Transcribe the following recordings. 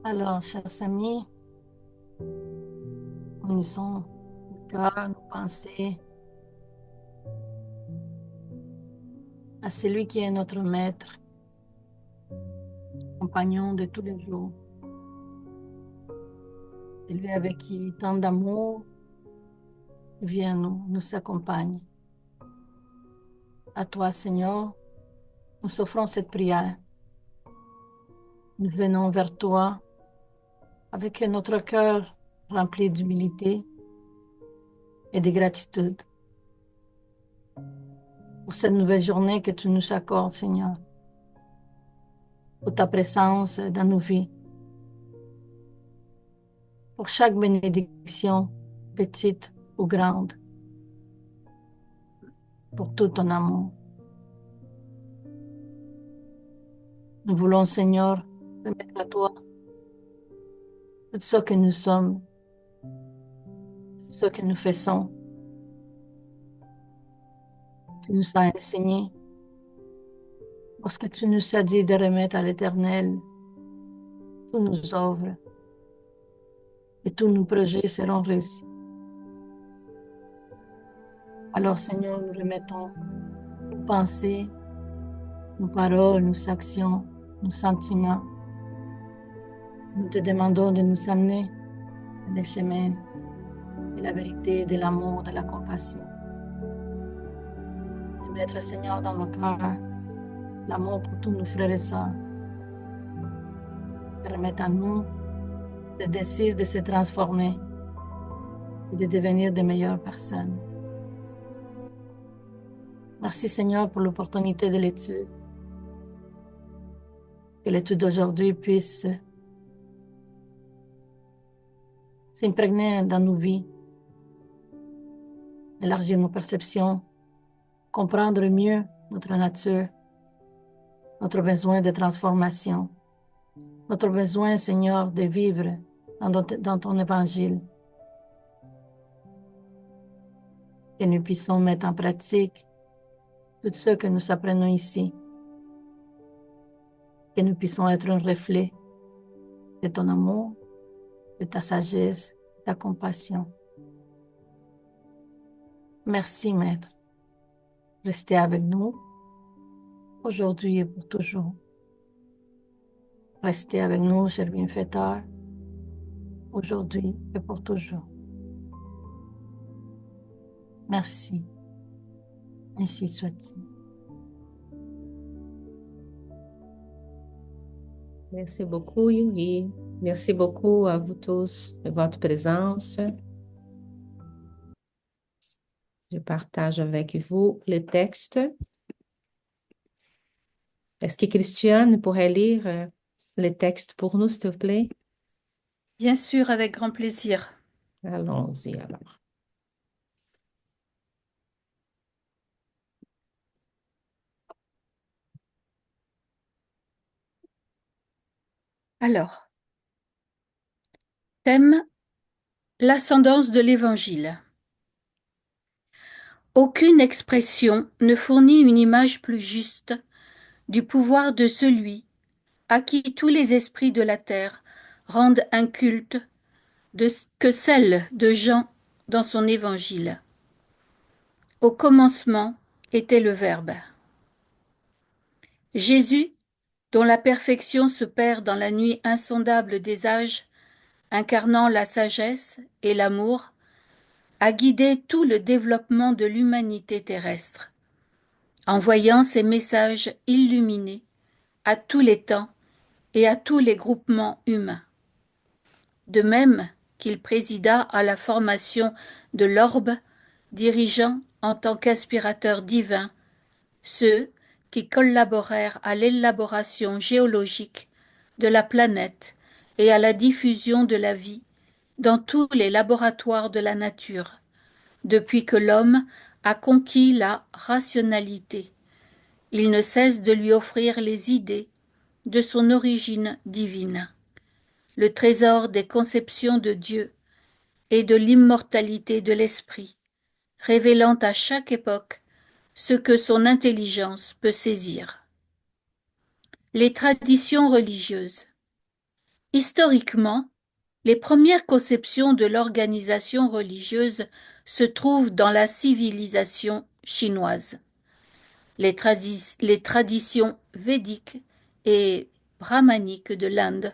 Alors, chers amis, unissons nos cœurs, nos pensées à celui qui est notre maître, compagnon de tous les jours, celui avec qui tant d'amour vient nous accompagne. À toi, Seigneur, nous offrons cette prière. Nous venons vers toi avec notre cœur rempli d'humilité et de gratitude pour cette nouvelle journée que tu nous accordes, Seigneur, pour ta présence dans nos vies, pour chaque bénédiction, petite ou grande, pour tout ton amour. Nous voulons, Seigneur, remettre à toi tout ce que nous sommes, ce que nous faisons. Tu nous as enseigné, parce que tu nous as dit de remettre à l'Éternel tous nos œuvres et tous nos projets seront réussis. Alors, Seigneur, nous remettons nos pensées, nos paroles, nos actions, nos sentiments. Nous te demandons de nous amener dans les chemins de la vérité, de l'amour, de la compassion. De mettre, Seigneur, dans nos cœurs l'amour pour tous nos frères et sœurs. De remettre à nous ce désir de se transformer et de devenir de meilleures personnes. Merci, Seigneur, pour l'opportunité de l'étude. Que l'étude d'aujourd'hui puisse s'imprégner dans nos vies, élargir nos perceptions, comprendre mieux notre nature, notre besoin de transformation, notre besoin, Seigneur, de vivre dans ton évangile. Que nous puissions mettre en pratique tout ce que nous apprenons ici. Que nous puissions être un reflet de ton amour, de ta sagesse, de ta compassion. Merci, Maître. Restez avec nous aujourd'hui et pour toujours. Restez avec nous, cher bienfaiteur, aujourd'hui et pour toujours. Merci. Ainsi soit-il. Merci beaucoup, Yuri. Merci beaucoup à vous tous de votre présence. Je partage avec vous le texte. Est-ce que Christiane pourrait lire le texte pour nous, s'il te plaît? Bien sûr, avec grand plaisir. Allons-y alors. Alors, thème, l'ascendance de l'Évangile. Aucune expression ne fournit une image plus juste du pouvoir de celui à qui tous les esprits de la terre rendent un culte que celle de Jean dans son Évangile. Au commencement était le Verbe. Jésus, dont la perfection se perd dans la nuit insondable des âges, incarnant la sagesse et l'amour, a guidé tout le développement de l'humanité terrestre, envoyant ses messages illuminés à tous les temps et à tous les groupements humains. De même qu'il présida à la formation de l'orbe, dirigeant en tant qu'aspirateur divin ceux qui collaborèrent à l'élaboration géologique de la planète et à la diffusion de la vie dans tous les laboratoires de la nature, depuis que l'homme a conquis la rationalité. Il ne cesse de lui offrir les idées de son origine divine, le trésor des conceptions de Dieu et de l'immortalité de l'esprit, révélant à chaque époque ce que son intelligence peut saisir. Les traditions religieuses. Historiquement, les premières conceptions de l'organisation religieuse se trouvent dans la civilisation chinoise. Les traditions védiques et brahmaniques de l'Inde,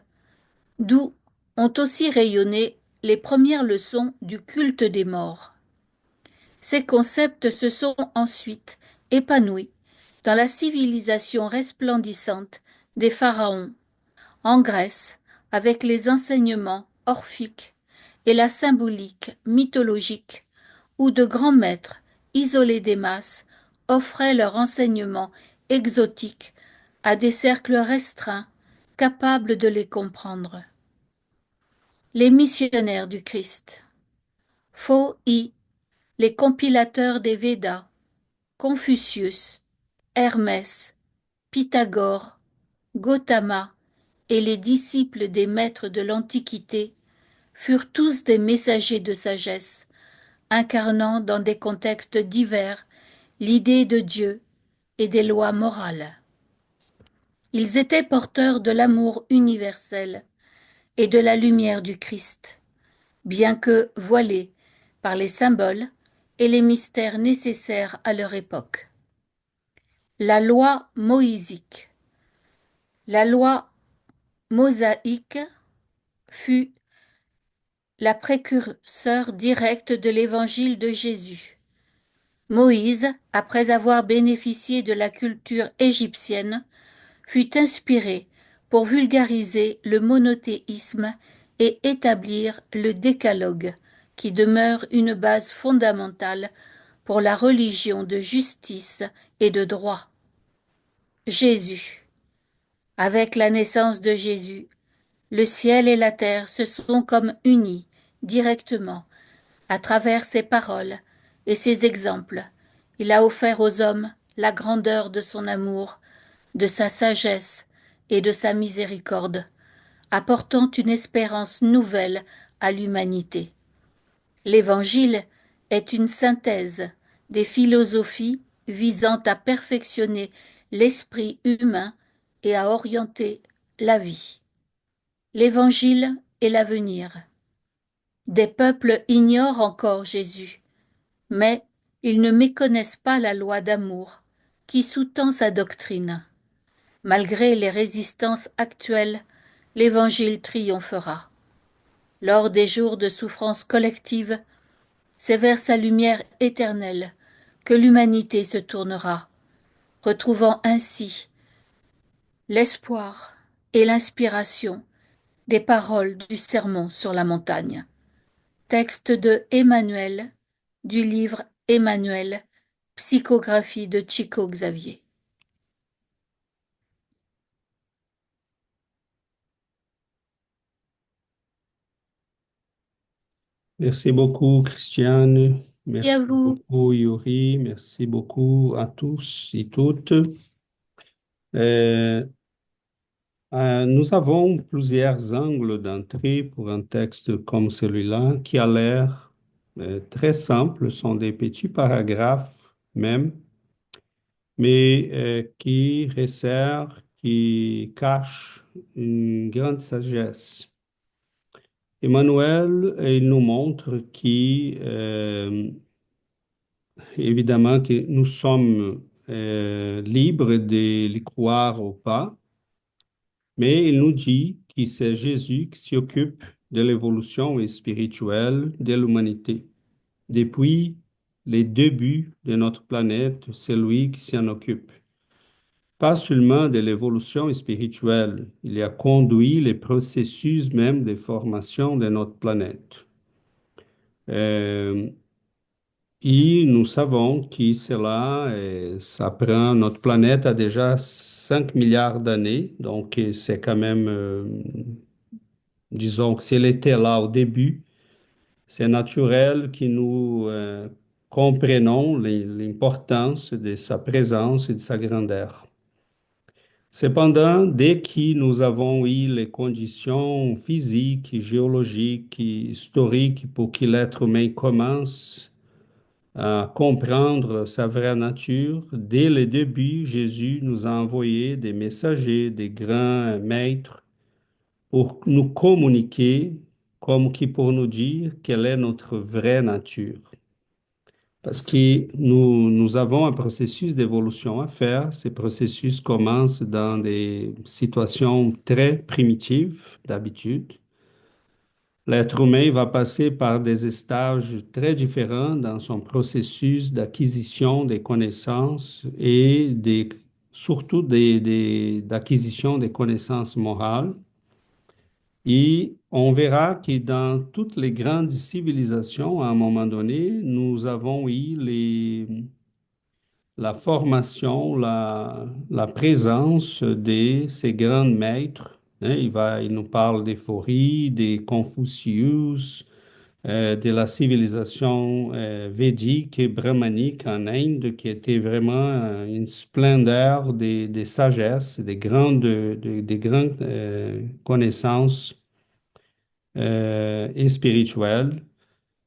d'où ont aussi rayonné les premières leçons du culte des morts. Ces concepts se sont ensuite épanouis dans la civilisation resplendissante des pharaons, en Grèce, avec les enseignements orphiques et la symbolique mythologique, où de grands maîtres, isolés des masses, offraient leur enseignement exotique à des cercles restreints, capables de les comprendre. Les missionnaires du Christ. Faux-I, les compilateurs des Védas, Confucius, Hermès, Pythagore, Gautama et les disciples des maîtres de l'Antiquité furent tous des messagers de sagesse, incarnant dans des contextes divers l'idée de Dieu et des lois morales. Ils étaient porteurs de l'amour universel et de la lumière du Christ, bien que voilés par les symboles et les mystères nécessaires à leur époque. La loi moïsique. La loi mosaïque fut la précurseur directe de l'évangile de Jésus. Moïse, après avoir bénéficié de la culture égyptienne, fut inspiré pour vulgariser le monothéisme et établir le décalogue, qui demeure une base fondamentale pour la religion de justice et de droit. Jésus. Avec la naissance de Jésus, le ciel et la terre se sont comme unis directement à travers ses paroles et ses exemples. Il a offert aux hommes la grandeur de son amour, de sa sagesse et de sa miséricorde, apportant une espérance nouvelle à l'humanité. L'Évangile est une synthèse des philosophies visant à perfectionner l'esprit humain et à orienter la vie. L'Évangile est l'avenir. Des peuples ignorent encore Jésus, mais ils ne méconnaissent pas la loi d'amour qui sous-tend sa doctrine. Malgré les résistances actuelles, l'Évangile triomphera. Lors des jours de souffrance collective, c'est vers sa lumière éternelle que l'humanité se tournera, retrouvant ainsi l'espoir et l'inspiration des paroles du sermon sur la montagne. Texte de Emmanuel, du livre Emmanuel, psychographie de Chico Xavier. Merci beaucoup, Christiane. Merci à Merci vous. beaucoup, Yuri. Merci beaucoup à tous et toutes. Euh, Nous avons plusieurs angles d'entrée pour un texte comme celui-là qui a l'air très simple, sont des petits paragraphes même, mais qui resserrent, qui cachent une grande sagesse. Emmanuel, il nous montre évidemment que nous sommes libres de les croire ou pas, mais il nous dit que c'est Jésus qui s'occupe de l'évolution spirituelle de l'humanité. Depuis les débuts de notre planète, c'est lui qui s'en occupe. Pas seulement de l'évolution spirituelle, il a conduit les processus même de formation de notre planète. Euh, Et nous savons que cela, ça prend, notre planète a déjà 5 milliards d'années, donc c'est quand même, disons que si elle était là au début, c'est naturel que nous comprenons l'importance de sa présence et de sa grandeur. Cependant, dès que nous avons eu les conditions physiques, géologiques, historiques pour que l'être humain commence à comprendre sa vraie nature. Dès le début, Jésus nous a envoyé des messagers, des grands maîtres pour nous communiquer, comme qui pour nous dire quelle est notre vraie nature. Parce que nous avons un processus d'évolution à faire. Ces processus commencent dans des situations très primitives d'habitude. L'être humain va passer par des stages très différents dans son processus d'acquisition des connaissances et surtout d'acquisition des connaissances morales. Et on verra que dans toutes les grandes civilisations, à un moment donné, nous avons eu la formation, la présence de ces grands maîtres. Hein. Il nous parle des Foris, des Confucius, de la civilisation védique et brahmanique en Inde, qui était vraiment une splendeur des sagesses, des grandes connaissances et spirituelles.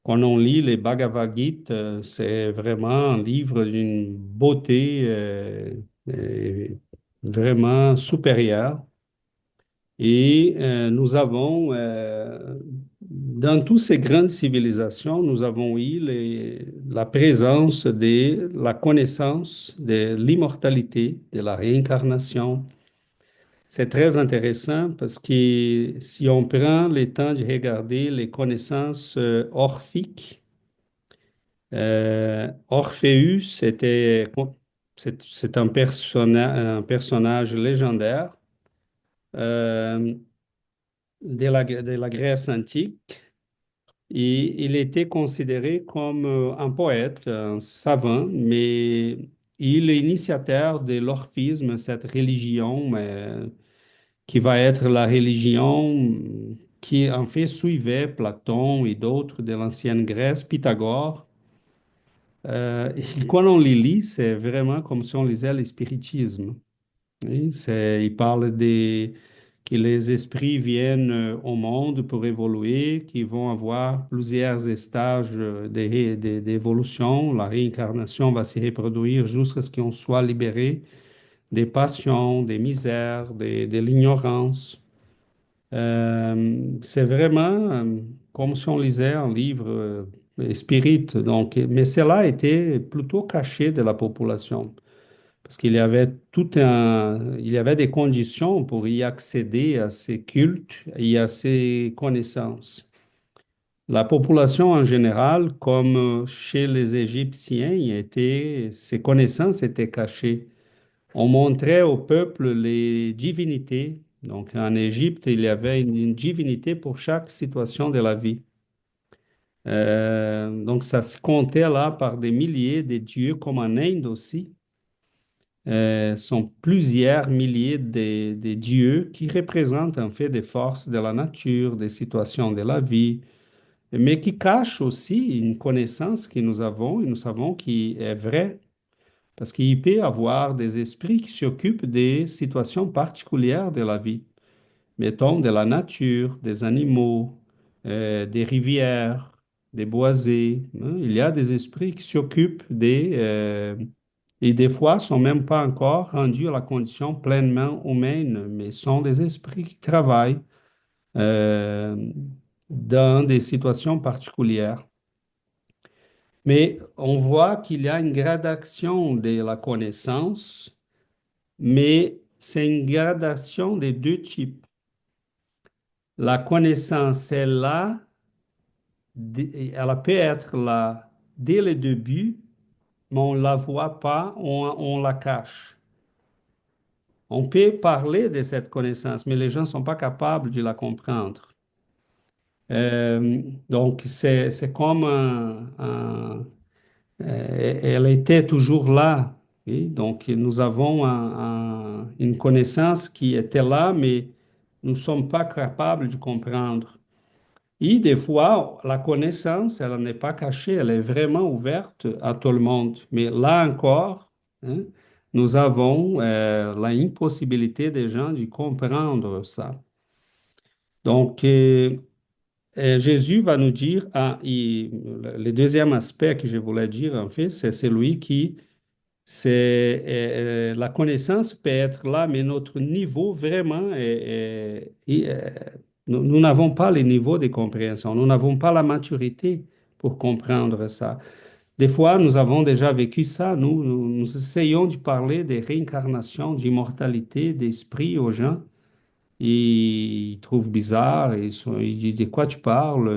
Quand on lit les Bhagavad Gita, c'est vraiment un livre d'une beauté euh, vraiment supérieure. Et nous avons, dans toutes ces grandes civilisations, nous avons eu la présence de la connaissance de l'immortalité, de la réincarnation. C'est très intéressant parce que si on prend le temps de regarder les connaissances orphiques, Orpheus, c'est un personnage légendaire euh, de la Grèce antique. Et il était considéré comme un poète, un savant, mais il est initiateur de l'orphisme, cette religion qui va être la religion qui en fait suivait Platon et d'autres de l'ancienne Grèce, Pythagore. Et quand on les lit, c'est vraiment comme si on lisait le spiritisme. Oui, il parle que les esprits viennent au monde pour évoluer, qui vont avoir plusieurs stages d'évolution. La réincarnation va se reproduire jusqu'à ce qu'on soit libéré des passions, des misères, de l'ignorance. C'est vraiment comme si on lisait un livre spirit. Donc, mais cela était plutôt caché de la population parce qu'il y avait il y avait des conditions pour y accéder à ces cultes et à ces connaissances. La population en général, comme chez les Égyptiens, ces connaissances étaient cachées. On montrait au peuple les divinités. Donc en Égypte, il y avait une divinité pour chaque situation de la vie. Donc ça se comptait là par des milliers de dieux, comme en Inde aussi. Sont plusieurs milliers de dieux qui représentent en fait des forces de la nature, des situations de la vie, mais qui cachent aussi une connaissance que nous avons et nous savons qui est vraie. Parce qu'il peut y avoir des esprits qui s'occupent des situations particulières de la vie, mettons de la nature, des animaux, des rivières, des boisés. Hein. Il y a des esprits qui s'occupent et des fois sont même pas encore rendus à la condition pleinement humaine, mais sont des esprits qui travaillent euh, dans des situations particulières. Mais on voit qu'il y a une gradation de la connaissance, mais c'est une gradation des deux types. La connaissance est là, elle peut être là dès le début, mais on ne la voit pas, on la cache. On peut parler de cette connaissance, mais les gens ne sont pas capables de la comprendre. Donc, c'est comme elle était toujours là. Oui. Donc, nous avons une connaissance qui était là, mais nous ne sommes pas capables de comprendre. Et des fois, la connaissance, elle n'est pas cachée, elle est vraiment ouverte à tout le monde. Mais là encore, hein, nous avons la impossibilité des gens de comprendre ça. Donc, Jésus va nous dire, le deuxième aspect que je voulais dire, en fait, c'est celui qui La connaissance peut être là, mais notre niveau vraiment nous n'avons pas le niveau de compréhension, nous n'avons pas la maturité pour comprendre ça. Des fois, nous avons déjà vécu ça. Nous essayons de parler des réincarnations, d'immortalité, d'esprit aux gens. Ils trouvent bizarre. Ils disent, de quoi tu parles?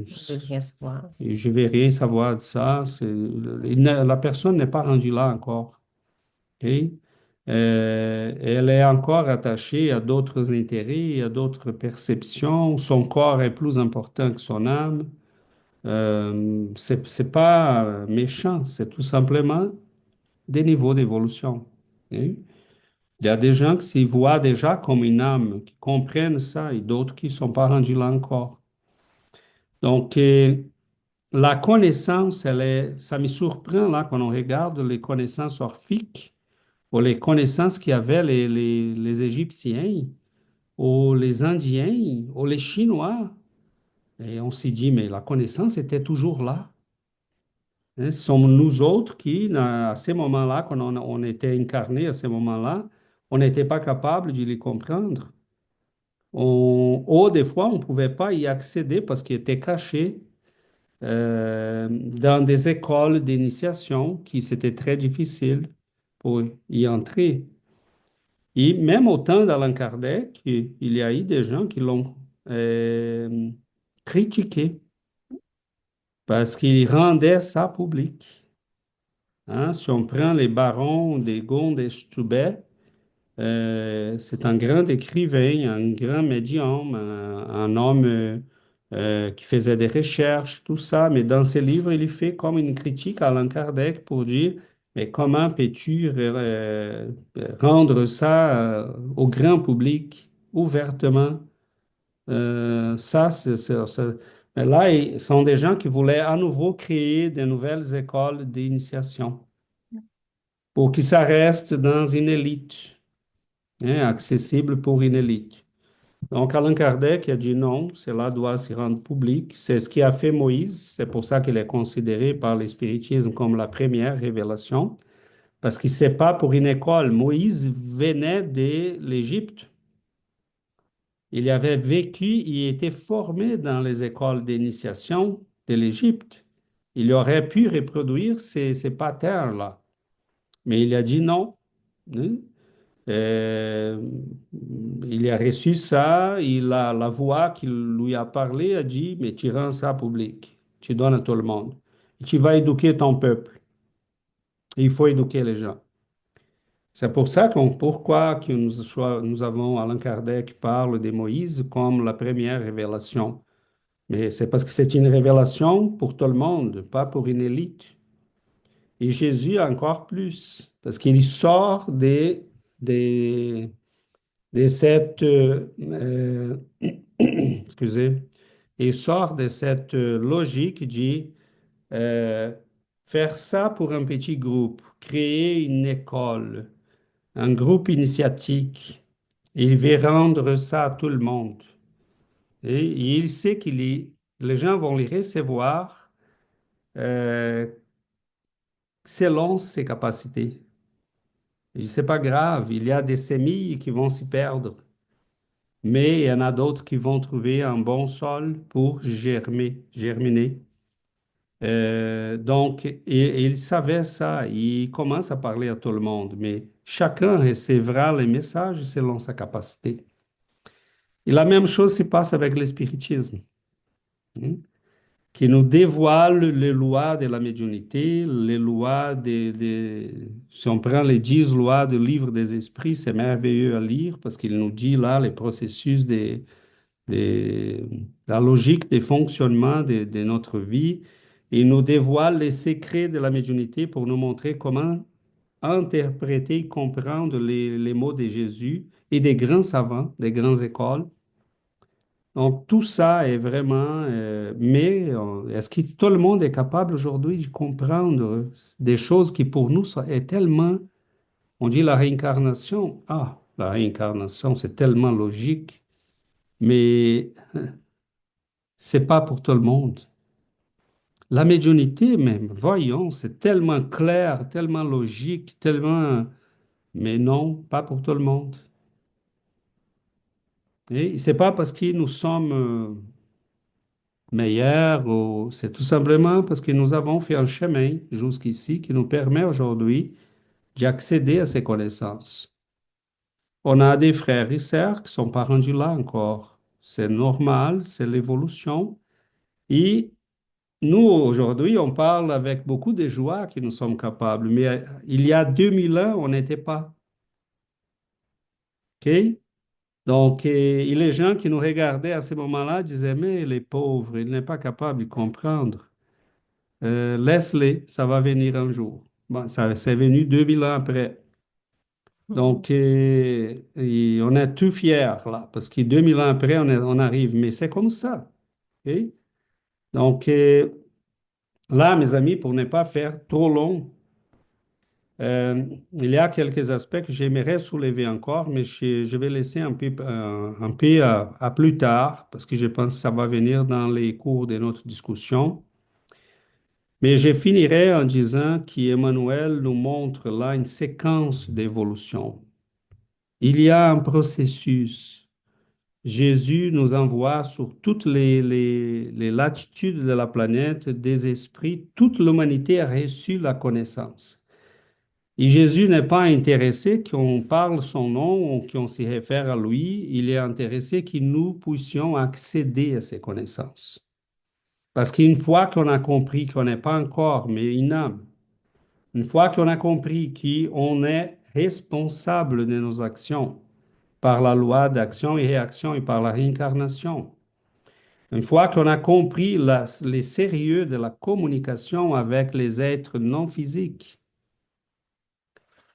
Je veux rien savoir. Je vais rien savoir de ça. La personne n'est pas rendue là encore. OK? Elle est encore attachée à d'autres intérêts, à d'autres perceptions. Son corps est plus important que son âme. C'est pas méchant, c'est tout simplement des niveaux d'évolution. Hein. Il y a des gens qui s'y voient déjà comme une âme, qui comprennent ça, et d'autres qui ne sont pas rendus là encore. Donc, la connaissance, ça me surprend là quand on regarde les connaissances orphiques ou les connaissances qu'avaient les Égyptiens ou les Indiens ou les Chinois. Et on s'est dit, mais la connaissance était toujours là. Hein, ce sont nous autres qui, à ces moments-là, quand on était incarnés à ces moments-là, on n'était pas capable de les comprendre. Ou des fois, on ne pouvait pas y accéder parce qu'ils étaient cachés dans des écoles d'initiation qui c'était très difficile pour y entrer. Et même au temps d'Allan Kardec, il y a eu des gens qui l'ont euh, critiqué parce qu'il rendait ça public. Hein, si on prend les barons des Gondes et Stubbe, c'est un grand écrivain, un grand médium, un homme qui faisait des recherches, tout ça, mais dans ses livres, il fait comme une critique à Allan Kardec pour dire, mais comment peux-tu rendre ça au grand public, ouvertement? Ça, Mais là, ce sont des gens qui voulaient à nouveau créer de nouvelles écoles d'initiation pour que ça reste dans une élite, hein, accessible pour une élite. Donc, Allan Kardec a dit non, cela doit se rendre public. C'est ce qui a fait Moïse. C'est pour ça qu'il est considéré par le spiritisme comme la première révélation, parce que c'est pas pour une école. Moïse venait de l'Égypte. Il avait vécu, il était formé dans les écoles d'initiation de l'Égypte. Il aurait pu reproduire ces patterns-là. Mais il a dit non. Hein. Euh, il a reçu ça, la voix qui lui a parlé a dit, mais tu rends ça public, tu donnes à tout le monde. Tu vas éduquer ton peuple. Il faut éduquer les gens. C'est pour ça pourquoi que nous avons Allan Kardec qui parle de Moïse comme la première révélation. Mais c'est parce que c'est une révélation pour tout le monde, pas pour une élite. Et Jésus encore plus, parce qu'il sort des, de cette, excusez, il sort de cette logique, dit euh, faire ça pour un petit groupe, créer une école, un groupe initiatique. Il veut rendre ça à tout le monde. Et il sait les gens vont les recevoir euh, selon ses capacités. Et c'est pas grave, il y a des semis qui vont s'y perdre. Mais il y en a d'autres qui vont trouver un bon sol pour germiner. Donc, il savait ça, il commence à parler à tout le monde, mais chacun recevra les messages selon sa capacité. Et la même chose se passe avec le spiritisme, hein, qui nous dévoile les lois de la médiumnité, les lois si on prend les 10 lois du livre des esprits, c'est merveilleux à lire parce qu'il nous dit là les processus la logique des fonctionnements de notre vie. Il nous dévoile les secrets de la médiumnité pour nous montrer comment interpréter, comprendre les mots de Jésus et des grands savants, des grandes écoles. Donc, tout ça est vraiment... mais est-ce que tout le monde est capable aujourd'hui de comprendre des choses qui pour nous est tellement... On dit la réincarnation. Ah, la réincarnation, c'est tellement logique, mais c'est pas pour tout le monde. La médiumnité même, voyons, c'est tellement clair, tellement logique, tellement... Mais non, pas pour tout le monde. Et c'est pas parce que nous sommes meilleurs, ou c'est tout simplement parce que nous avons fait un chemin jusqu'ici qui nous permet aujourd'hui d'accéder à ces connaissances. On a des frères et sœurs qui sont pas rendus là encore. C'est normal, c'est l'évolution. Et nous, aujourd'hui, on parle avec beaucoup de joie que nous sommes capables, mais il y a 2000 ans, on n'était pas. OK? Donc, et les gens qui nous regardaient à ce moment-là disaient, mais les pauvres, il n'est pas capable de comprendre. Laisse-les, ça va venir un jour. Bon, ça, c'est venu 2000 ans après. Donc, et on est tout fiers là, parce que 2000 ans après, on arrive. Mais c'est comme ça. OK? Donc, là, mes amis, pour ne pas faire trop long, il y a quelques aspects que j'aimerais soulever encore, mais je vais laisser un peu à plus tard, parce que je pense que ça va venir dans les cours de notre discussion. Mais je finirai en disant qu'Emmanuel nous montre là une séquence d'évolution. Il y a un processus. Jésus nous envoie sur toutes les latitudes de la planète des esprits. Toute l'humanité a reçu la connaissance. Et Jésus n'est pas intéressé qu'on parle son nom ou qu'on s'y réfère à lui. Il est intéressé que nous puissions accéder à ces connaissances. Parce qu'une fois qu'on a compris qu'on n'est pas un corps, mais une âme, une fois qu'on a compris qu'on est responsable de nos actions par la loi d'action et réaction et par la réincarnation, une fois qu'on a compris les sérieux de la communication avec les êtres non physiques,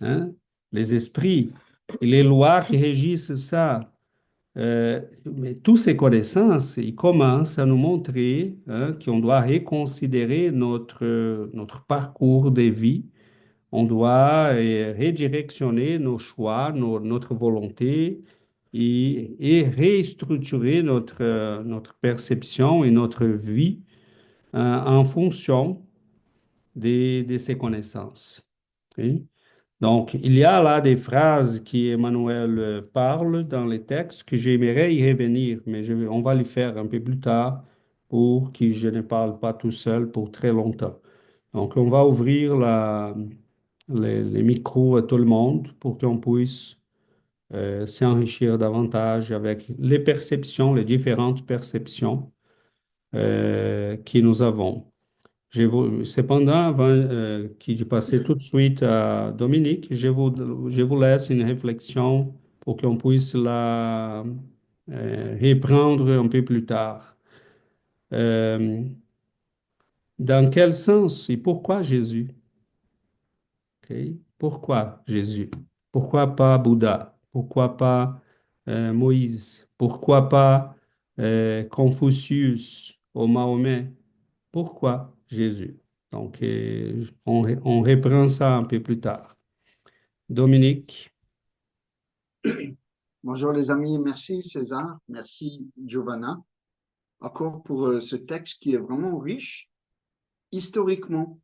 hein, les esprits, et les lois qui régissent ça, mais toutes ces connaissances, ils commencent à nous montrer hein, qu'on doit reconsidérer notre parcours de vie. On doit redirectionner nos choix, notre volonté et restructurer notre perception et notre vie en fonction de ces connaissances. Ok? Donc, il y a là des phrases qu'Emmanuel parle dans les textes que j'aimerais y revenir, mais on va le faire un peu plus tard pour que je ne parle pas tout seul pour très longtemps. Donc, on va ouvrir les micros à tout le monde pour qu'on puisse s'enrichir davantage avec les perceptions, les différentes perceptions que nous avons. Cependant, avant que je passe tout de suite à Dominique, je vous laisse une réflexion pour qu'on puisse la reprendre un peu plus tard. Euh, dans quel sens et pourquoi Jésus? OK? Pourquoi Jésus? Pourquoi pas Bouddha? Pourquoi pas Moïse? Pourquoi pas Confucius ou Mahomet? Pourquoi Jésus? Donc, on reprend ça un peu plus tard. Dominique, Bonjour les amis, merci César, merci Giovanna, encore pour ce texte qui est vraiment riche historiquement.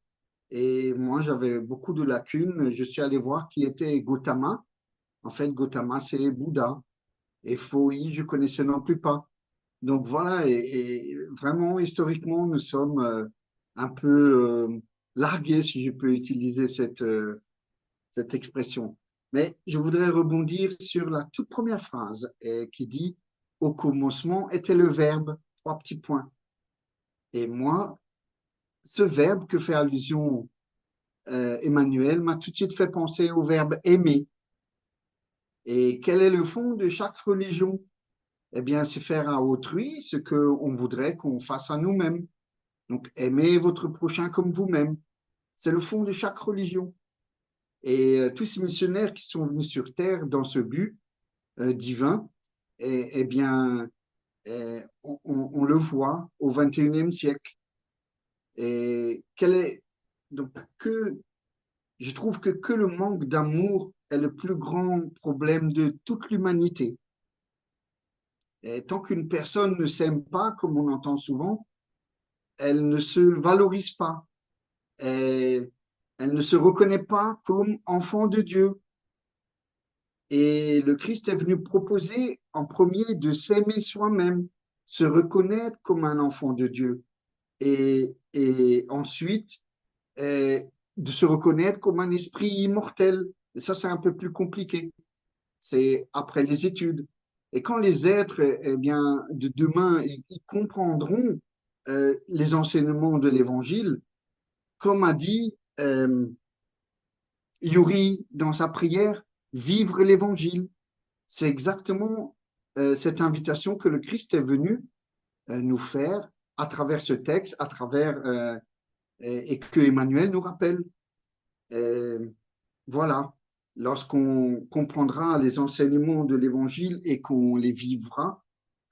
Et moi, j'avais beaucoup de lacunes. Je suis allé voir qui était Gautama. En fait, Gautama, c'est Bouddha. Et Pho-hi, je connaissais non plus pas. Donc voilà, et vraiment, historiquement, nous sommes un peu largués, si je peux utiliser cette expression. Mais je voudrais rebondir sur la toute première phrase qui dit au commencement était le verbe, trois petits points. Et moi, ce verbe que fait allusion Emmanuel m'a tout de suite fait penser au verbe aimer. Et quel est le fond de chaque religion? Eh bien, c'est faire à autrui ce qu'on voudrait qu'on fasse à nous-mêmes. Donc, aimez votre prochain comme vous-même. C'est le fond de chaque religion. Et tous ces missionnaires qui sont venus sur Terre dans ce but divin, eh bien, on le voit au XXIe siècle. Et donc je trouve que le manque d'amour est le plus grand problème de toute l'humanité. Et tant qu'une personne ne s'aime pas, comme on entend souvent, elle ne se valorise pas, elle, elle ne se reconnaît pas comme enfant de Dieu. Et le Christ est venu proposer en premier de s'aimer soi-même, se reconnaître comme un enfant de Dieu, et ensuite de se reconnaître comme un esprit immortel. Et ça, c'est un peu plus compliqué. C'est après les études. Et quand les êtres, eh bien, de demain, ils comprendront les enseignements de l'Évangile, comme a dit Yuri dans sa prière, vivre l'Évangile. C'est exactement cette invitation que le Christ est venu nous faire à travers ce texte, à travers et que Emmanuel nous rappelle. Voilà, lorsqu'on comprendra les enseignements de l'Évangile et qu'on les vivra,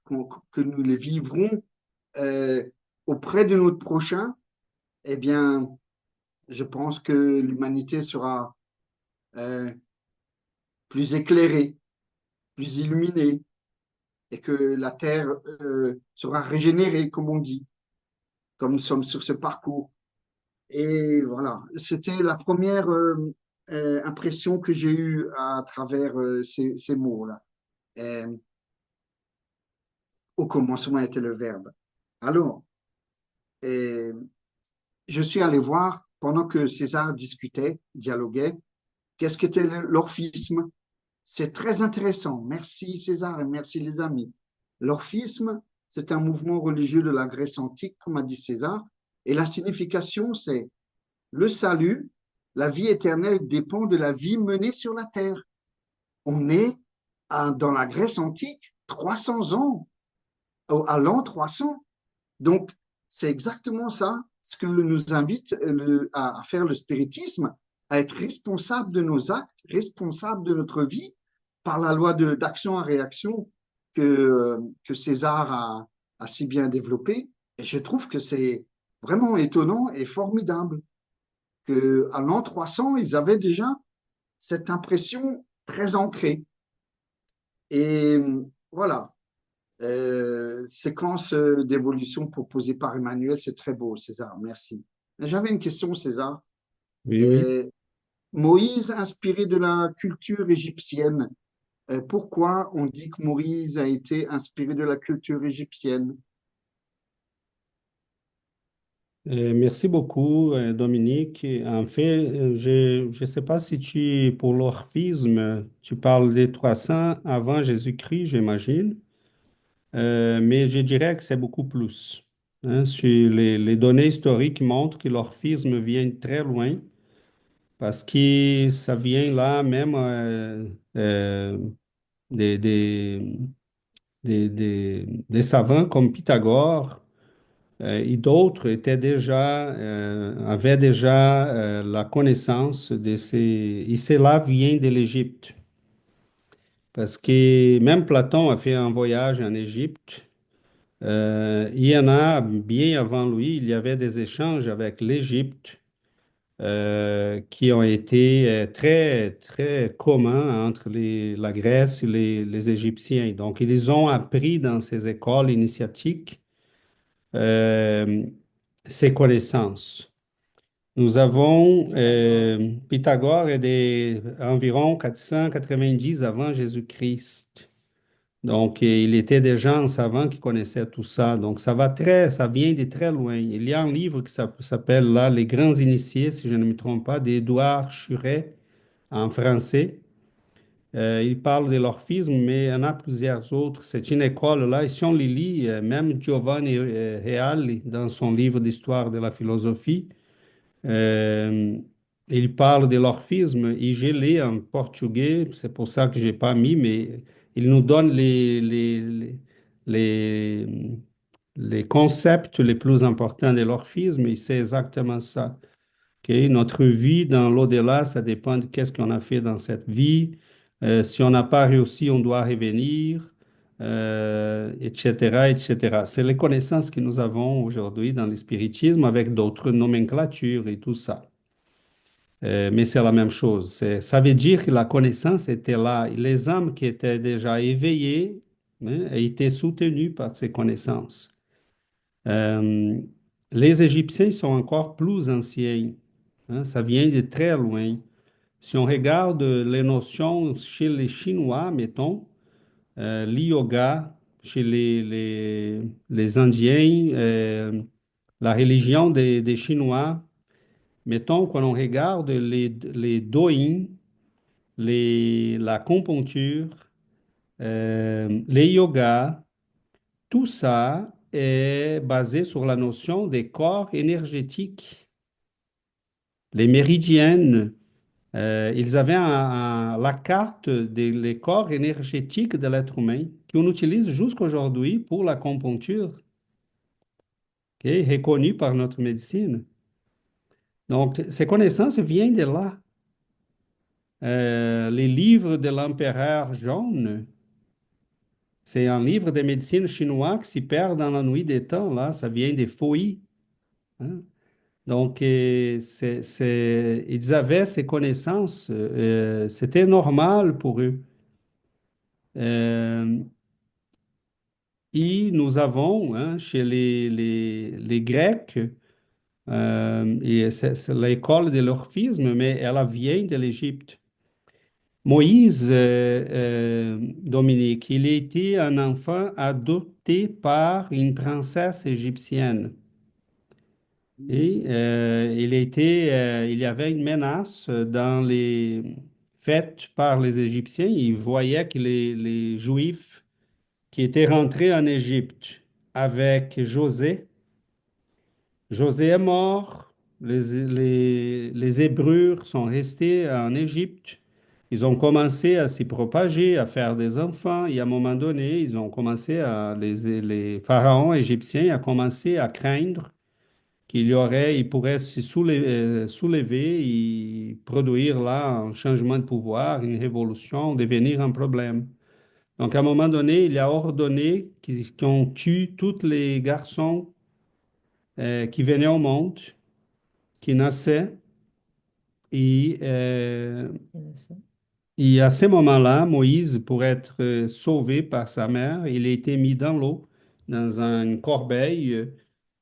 que nous les vivrons euh, auprès de notre prochain, eh bien, je pense que l'humanité sera euh, plus éclairée, plus illuminée, et que la terre sera régénérée, comme on dit, comme nous sommes sur ce parcours. Et voilà, c'était la première impression que j'ai eue à travers ces mots-là. Au commencement était le Verbe. Alors, euh, je suis allé voir, pendant que César discutait, dialoguait, qu'est-ce qu'était l'orphisme. C'est très intéressant. Merci César et merci les amis. L'orphisme, c'est un mouvement religieux de la Grèce antique, comme a dit César, et la signification, c'est le salut, la vie éternelle dépend de la vie menée sur la terre. On est dans la Grèce antique 300 ans, à l'an 300. Donc, c'est exactement ça, ce que nous invite à faire le spiritisme, à être responsable de nos actes, responsable de notre vie, par la loi d'action à réaction que César a si bien développée. Et je trouve que c'est vraiment étonnant et formidable qu'à l'an 300, ils avaient déjà cette impression très ancrée. Et voilà, séquence d'évolution proposée par Emmanuel, c'est très beau, César, merci. J'avais une question, César. Oui, oui. Moïse, inspiré de la culture égyptienne, pourquoi on dit que Moïse a été inspiré de la culture égyptienne? Merci beaucoup, Dominique. En fait, je ne sais pas si pour l'orphisme, tu parles des 300 avant Jésus-Christ, j'imagine. Mais je dirais que c'est beaucoup plus. Hein. Sur les données historiques montrent que l'orphisme vient très loin parce que ça vient là même des, des, des savants comme Pythagore et d'autres avaient déjà la connaissance de ces... Et cela vient de l'Égypte. Parce que même Platon a fait un voyage en Égypte. Il y en a bien avant lui, il y avait des échanges avec l'Égypte qui ont été très, très communs entre la Grèce et les Égyptiens. Donc, ils ont appris dans ces écoles initiatiques euh, ces connaissances. Nous avons Pythagore est environ 490 avant Jésus-Christ. Donc, il était déjà un savant qui connaissait tout ça. Donc, ça vient de très loin. Il y a un livre qui s'appelle là Les Grands Initiés, si je ne me trompe pas, d'Édouard Churet en français. Il parle de l'orphisme, mais il y en a plusieurs autres. C'est une école là. Et si on les lit, même Giovanni Reali, dans son livre d'histoire de la philosophie, euh, il parle de l'orphisme et je l'ai en portugais, c'est pour ça que je n'ai pas mis, mais il nous donne les, les concepts les plus importants de l'orphisme et c'est exactement ça. Ok. Notre vie dans l'au-delà, ça dépend de qu'est-ce qu'on a fait dans cette vie. Si on n'a pas réussi, on doit revenir, etc., etc. C'est les connaissances que nous avons aujourd'hui dans le spiritisme avec d'autres nomenclatures et tout ça. Mais c'est la même chose. Ça veut dire que la connaissance était là. Les âmes qui étaient déjà éveillées hein, étaient soutenues par ces connaissances. Euh, Les Égyptiens sont encore plus anciens, hein, ça vient de très loin. Si on regarde les notions chez les Chinois, mettons, l'yoga chez les Indiens, la religion des Chinois, mettons, quand on regarde les doyens, l'acupuncture, les yogas, tout ça est basé sur la notion des corps énergétiques. Les méridiennes, ils avaient la carte des corps énergétiques de l'être humain qu'on utilise jusqu'aujourd'hui pour l'acupuncture, qui est reconnue par notre médecine. Donc, ces connaissances viennent de là. Les livres de l'empereur Jaune, c'est un livre de médecine chinois qui s'y perd dans la nuit des temps, là, ça vient des fouilles, hein. Donc, ils avaient ces connaissances, c'était normal pour eux. Euh, et nous avons, hein, chez les Grecs, et c'est l'école de l'orphisme, mais elle vient de l'Égypte. Moïse, Dominique, il était un enfant adopté par une princesse égyptienne. Et il y avait une menace dans les faites par les Égyptiens. Ils voyaient que les Juifs qui étaient rentrés en Égypte avec José, José est mort, les Hébreux sont restés en Égypte. Ils ont commencé à s'y propager, à faire des enfants, et à un moment donné, ils ont commencé les pharaons égyptiens ont commencé à craindre il pourrait se soulever et produire là un changement de pouvoir, une révolution, devenir un problème. Donc, à un moment donné, il a ordonné qu'on tue tous les garçons qui venaient au monde, qui naissaient. Et, et à ce moment-là, Moïse, pour être sauvé par sa mère, il a été mis dans l'eau, dans une corbeille,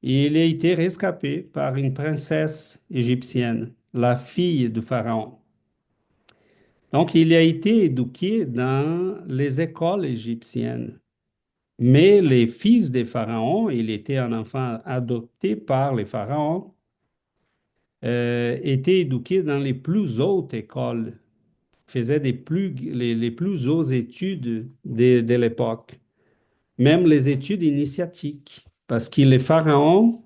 et il a été rescapé par une princesse égyptienne, la fille du pharaon. Donc, il a été éduqué dans les écoles égyptiennes. Mais les fils des pharaons, il était un enfant adopté par les pharaons, étaient éduqués dans les plus hautes écoles, faisaient les plus hautes études de l'époque, même les études initiatiques, parce que les pharaons,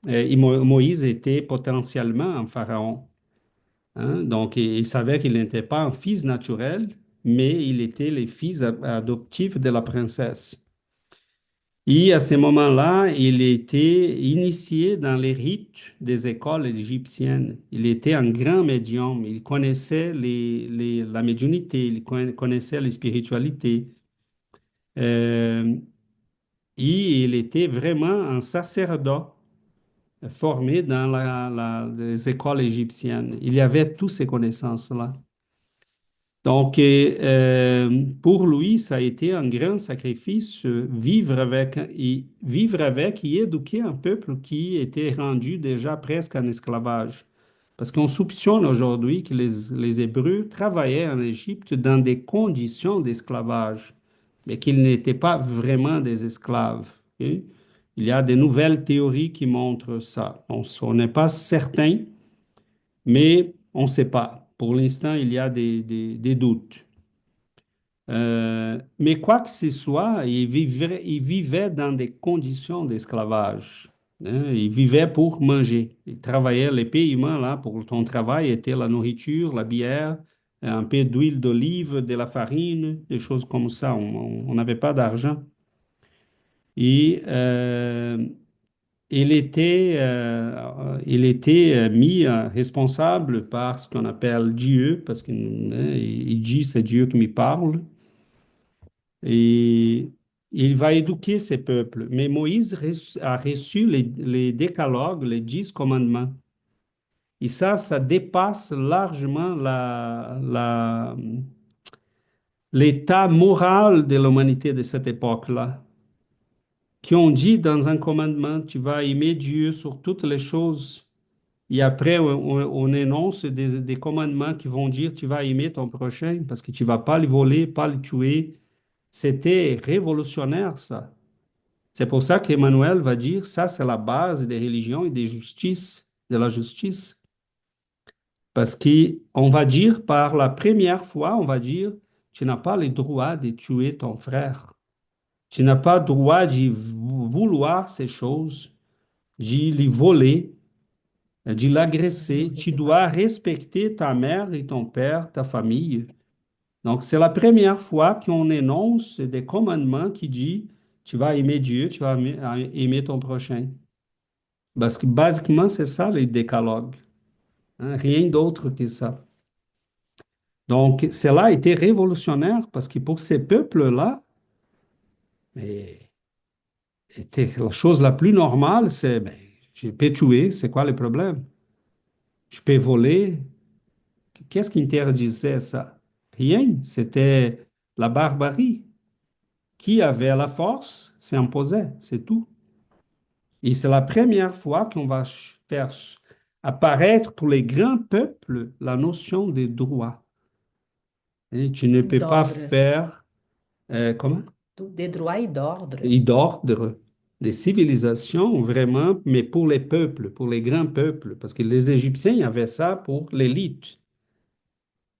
Moïse était potentiellement un pharaon, hein. Donc, il savait qu'il n'était pas un fils naturel, mais il était le fils adoptif de la princesse. Et à ce moment-là, il était initié dans les rites des écoles égyptiennes. Il était un grand médium. Il connaissait la médiumnité, il connaissait les spiritualités. Euh, et il était vraiment un sacerdoce formé dans les écoles égyptiennes. Il y avait toutes ces connaissances-là. Donc, pour lui, ça a été un grand sacrifice, vivre avec et éduquer un peuple qui était rendu déjà presque en esclavage. Parce qu'on soupçonne aujourd'hui que les Hébreux travaillaient en Égypte dans des conditions d'esclavage, mais qu'ils n'étaient pas vraiment des esclaves, ok? Il y a de nouvelles théories qui montrent ça. On n'est pas certain, mais on ne sait pas. Pour l'instant, il y a des doutes. Mais quoi que ce soit, ils vivaient dans des conditions d'esclavage, hein. Ils vivaient pour manger. Ils travaillaient, les paiements là, pour ton travail étaient la nourriture, la bière, un peu d'huile d'olive, de la farine, des choses comme ça. On n'avait pas d'argent. Et il était mis responsable par ce qu'on appelle Dieu, parce qu'il dit c'est Dieu qui me parle. Et il va éduquer ces peuples. Mais Moïse a reçu les décalogues, les 10 commandements. Et ça dépasse largement l'état moral de l'humanité de cette époque-là. qui ont dit dans un commandement, tu vas aimer Dieu sur toutes les choses. Et après, on énonce des commandements qui vont dire, tu vas aimer ton prochain parce que tu vas pas le voler, pas le tuer. C'était révolutionnaire, ça. C'est pour ça qu'Emmanuel va dire, ça, c'est la base des religions et des justices, de la justice. Parce qu'on va dire, par la première fois, on va dire, tu n'as pas le droit de tuer ton frère. Tu n'as pas le droit de vouloir ces choses, de les voler, de l'agresser. Tu dois respecter ta mère et ton père, ta famille. Donc, c'est la première fois qu'on énonce des commandements qui disent, tu vas aimer Dieu, tu vas aimer ton prochain. Parce que, basiquement, c'est ça, le décalogue. Hein, rien d'autre que ça. Donc, cela a été révolutionnaire parce que pour ces peuples-là, mais, la chose la plus normale, c'est, ben, je peux tuer, c'est quoi le problème? Je peux voler. Qu'est-ce qui interdisait ça? Rien, c'était la barbarie. Qui avait la force s'imposait, c'est tout. Et c'est la première fois qu'on va faire apparaître pour les grands peuples la notion des droits. Et tu ne peux pas D'ordre. faire, comment? Des droits et d'ordre. Et d'ordre, des civilisations vraiment, mais pour les peuples, pour les grands peuples, parce que les Égyptiens avaient ça pour l'élite.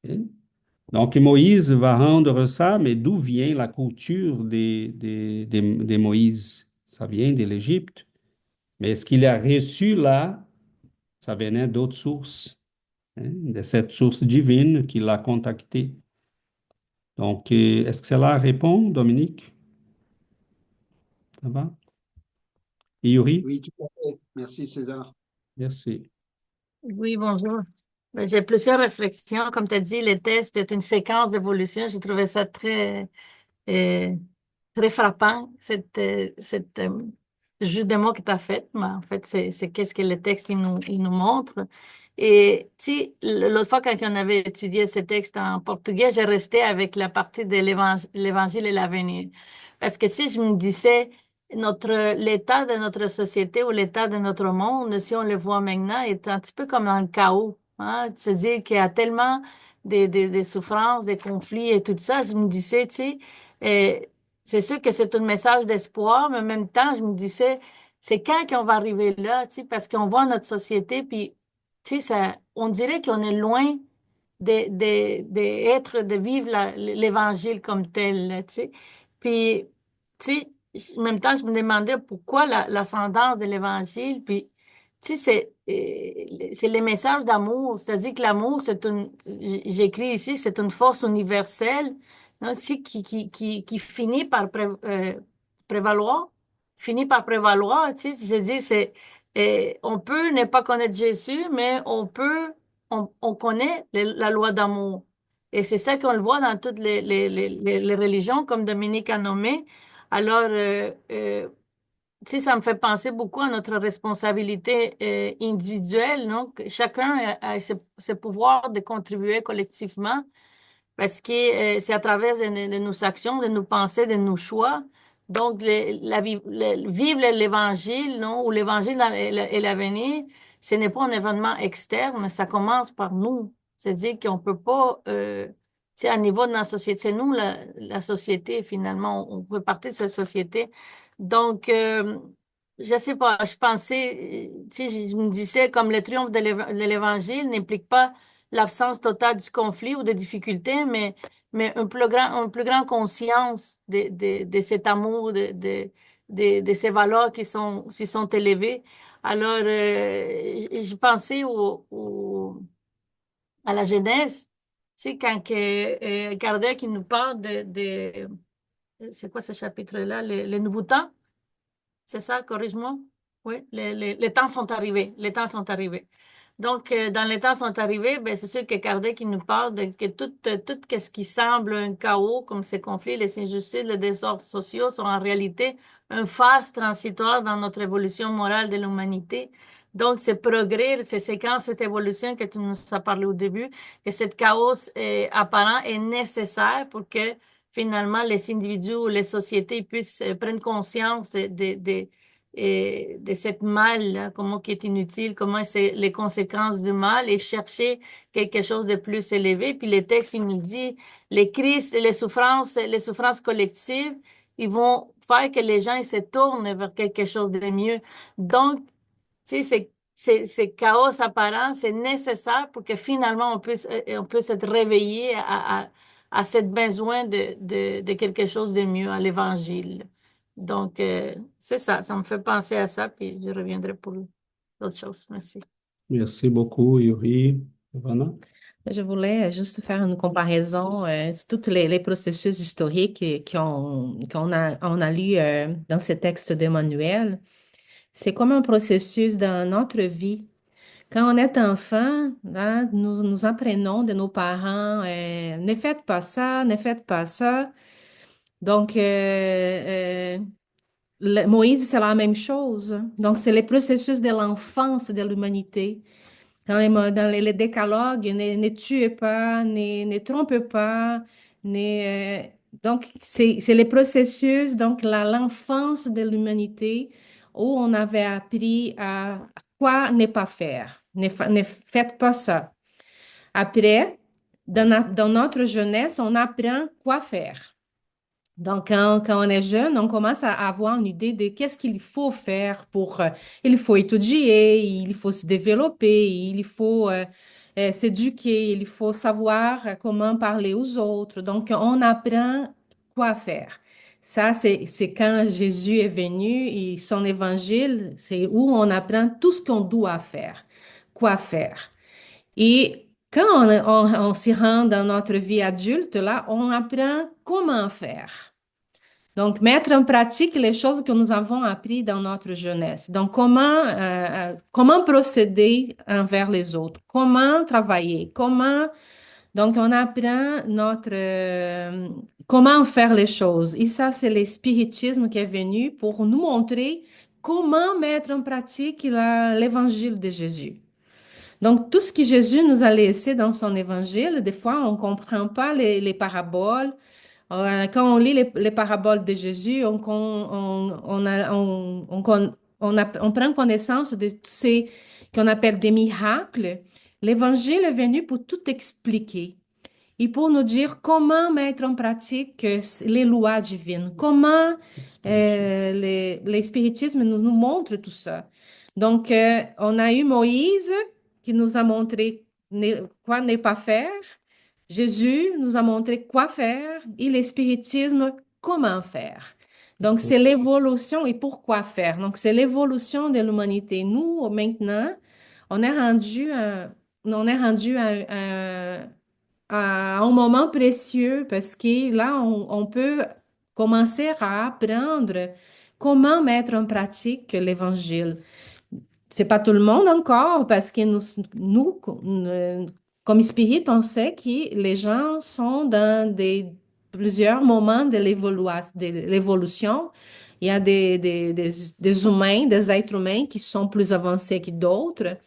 Hein? Donc Moïse va rendre ça, mais d'où vient la culture des Moïse? Ça vient de l'Égypte. Mais ce qu'il a reçu là, ça venait d'autres sources, hein, de cette source divine qui l'a contacté. Donc, est-ce que cela répond, Dominique? Ça va? Et Yuri? Oui, tout à fait. Merci, César. Merci. Oui, bonjour. Ben, j'ai plusieurs réflexions. Comme tu as dit, les tests, c'est une séquence d'évolution. J'ai trouvé ça euh, très frappant, cette jeu de mots que tu as fait. Mais en fait, c'est qu'est-ce que le texte il nous montre. Et tu sais, l'autre fois, quand on avait étudié ce texte en portugais, j'ai resté avec la partie de l'évangile et l'avenir. Parce que tu sais, je me disais, l'état de notre société ou l'état de notre monde, si on le voit maintenant, est un petit peu comme dans le chaos. Hein? C'est-à-dire qu'il y a tellement des souffrances, des conflits et tout ça. Je me disais, tu sais, euh, c'est sûr que c'est un message d'espoir, mais en même temps, je me disais, c'est quand qu'on va arriver là, tu sais, parce qu'on voit notre société, puis, tu sais, ça, on dirait qu'on est loin de vivre l'évangile comme tel, là, tu sais. Puis, tu sais, en même temps, je me demandais pourquoi l'ascendance de l'évangile, puis, tu sais, c'est les messages d'amour, c'est-à-dire que l'amour, j'écris ici, c'est une force universelle, hein, aussi qui finit par prévaloir, finit par prévaloir, tu sais, je dis, on peut ne pas connaître Jésus, mais on connaît la loi d'amour. Et c'est ça qu'on le voit dans toutes les religions, comme Dominique a nommé. Alors, tu sais, ça me fait penser beaucoup à notre responsabilité individuelle, non? Que chacun a ses pouvoirs de contribuer collectivement parce que c'est à travers de nos actions, de nos pensées, de nos choix. Donc, vivre l'évangile, non, ou l'évangile et l'avenir, ce n'est pas un événement externe, ça commence par nous. C'est-à-dire qu'on peut pas, tu sais, à niveau de notre société, c'est nous la société finalement, on peut partir de cette société. Donc, je sais pas, je pensais, tu sais, je me disais comme le triomphe de l'évangile n'implique pas l'absence totale du conflit ou des difficultés, mais une plus grande conscience de cet amour, de ces valeurs qui sont élevées. Alors, je pensais à la Genèse, tu sais, quand Kardec il nous parle c'est quoi ce chapitre-là, le nouveau temps? C'est ça, corrige-moi? Oui, les temps sont arrivés. Les temps sont arrivés. Donc, dans les temps sont arrivés, ben, c'est sûr que Kardec il nous parle de que tout ce qui semble un chaos, comme ces conflits, les injustices, les désordres sociaux, sont en réalité une phase transitoire dans notre évolution morale de l'humanité. Donc, ces progrès, ces séquences, cette évolution que tu nous as parlé au début, que cette chaos apparent est nécessaire pour que finalement les individus ou les sociétés puissent prendre conscience de cette mal, là, comment qui est inutile, comment c'est les conséquences du mal et chercher quelque chose de plus élevé. Puis les textes, il nous dit, les crises, les souffrances collectives, ils vont faire que les gens ils se tournent vers quelque chose de mieux. Donc, tu sais, c'est chaos apparent, c'est nécessaire pour que finalement on puisse être réveillé à ce besoin de quelque chose de mieux, à l'Évangile. Donc, c'est ça, ça me fait penser à ça, puis je reviendrai pour d'autres choses. Merci. Merci beaucoup, Yuri. Giovanna? Je voulais juste faire une comparaison sur tous les processus historiques qu'on a lu dans ces textes d'Emmanuel. C'est comme un processus dans notre vie. Quand on est enfant, hein, nous apprenons de nos parents, ne faites pas ça, ne faites pas ça. Donc, Moïse, c'est la même chose. Donc, c'est le processus de l'enfance de l'humanité. Dans les décalogues, ne tuez pas, ne trompez pas. Ne, donc, c'est le processus, donc l'enfance de l'humanité où on avait appris à quoi ne pas faire. Ne faites pas ça. Après, dans notre jeunesse, on apprend quoi faire. Donc, quand on est jeune, on commence à avoir une idée de qu'est-ce qu'il faut faire pour... il faut étudier, il faut se développer, il faut s'éduquer, il faut savoir comment parler aux autres. Donc, on apprend quoi faire. Ça, c'est quand Jésus est venu et son évangile, c'est où on apprend tout ce qu'on doit faire, quoi faire. Et quand on s'y rend dans notre vie adulte, là, on apprend comment faire. Donc, mettre en pratique les choses que nous avons apprises dans notre jeunesse. Donc, comment procéder envers les autres, comment travailler, comment... Donc, on apprend comment faire les choses. Et ça, c'est le spiritisme qui est venu pour nous montrer comment mettre en pratique l'évangile de Jésus. Donc, tout ce que Jésus nous a laissé dans son évangile, des fois, on ne comprend pas les paraboles. Quand on lit les paraboles de Jésus, on prend connaissance de tous ces qu'on appelle des miracles. L'évangile est venu pour tout expliquer et pour nous dire comment mettre en pratique les lois divines, comment les spiritismes nous montrent tout ça. Donc, on a eu Moïse qui nous a montré quoi ne pas faire. Jésus nous a montré quoi faire et le spiritisme, comment faire. Donc, c'est l'évolution et pourquoi faire. Donc, c'est l'évolution de l'humanité. Nous, maintenant, on est rendu à un moment précieux parce que là, on peut commencer à apprendre comment mettre en pratique l'évangile. C'est pas tout le monde encore parce que comme spirit, on sait que les gens sont dans plusieurs moments de l'évolution. Il y a des humains, des êtres humains qui sont plus avancés que d'autres.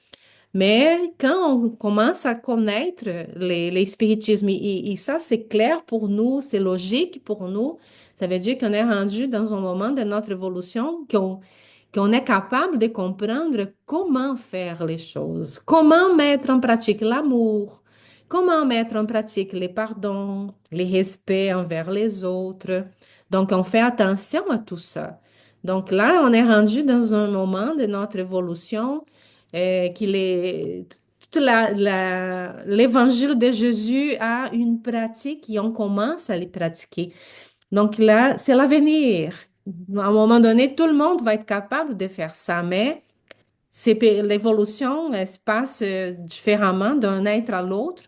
Mais quand on commence à connaître les spiritismes, et ça c'est clair pour nous, c'est logique pour nous, ça veut dire qu'on est rendu dans un moment de notre évolution qu'on est capable de comprendre comment faire les choses, comment mettre en pratique l'amour, comment mettre en pratique les pardons, les respects envers les autres. Donc, on fait attention à tout ça. Donc là, on est rendu dans un moment de notre évolution qu'il est tout l'évangile de Jésus a une pratique et on commence à les pratiquer. Donc là, c'est l'avenir. À un moment donné, tout le monde va être capable de faire ça, mais l'évolution se passe différemment d'un être à l'autre.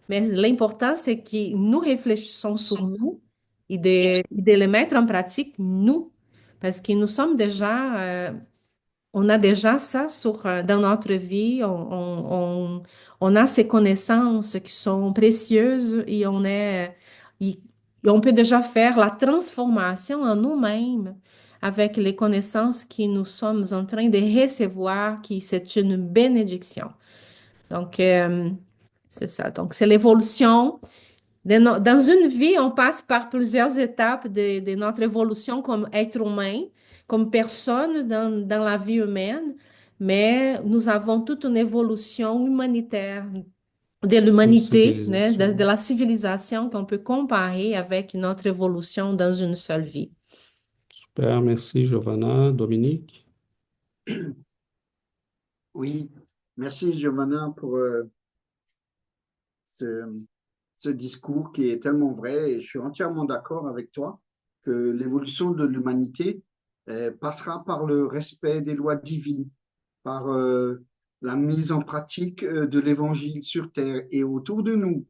Mais l'important, c'est que nous réfléchissons sur nous et de les mettre en pratique, nous, parce que nous sommes déjà on a déjà ça dans notre vie. On a ces connaissances qui sont précieuses et on peut déjà faire la transformation en nous-mêmes avec les connaissances que nous sommes en train de recevoir, qui c'est une bénédiction. Donc, c'est ça. Donc, c'est l'évolution. Dans une vie, on passe par plusieurs étapes de notre évolution comme être humain, comme personne dans la vie humaine, mais nous avons toute une évolution humanitaire de Une l'humanité, né, de civilisation. la civilisation qu'on peut comparer avec notre évolution dans une seule vie. Super, merci Giovanna. Dominique? Oui, merci Giovanna pour ce, ce discours qui est tellement vrai et je suis entièrement d'accord avec toi que l'évolution de l'humanité passera par le respect des lois divines, par la mise en pratique de l'évangile sur terre et autour de nous.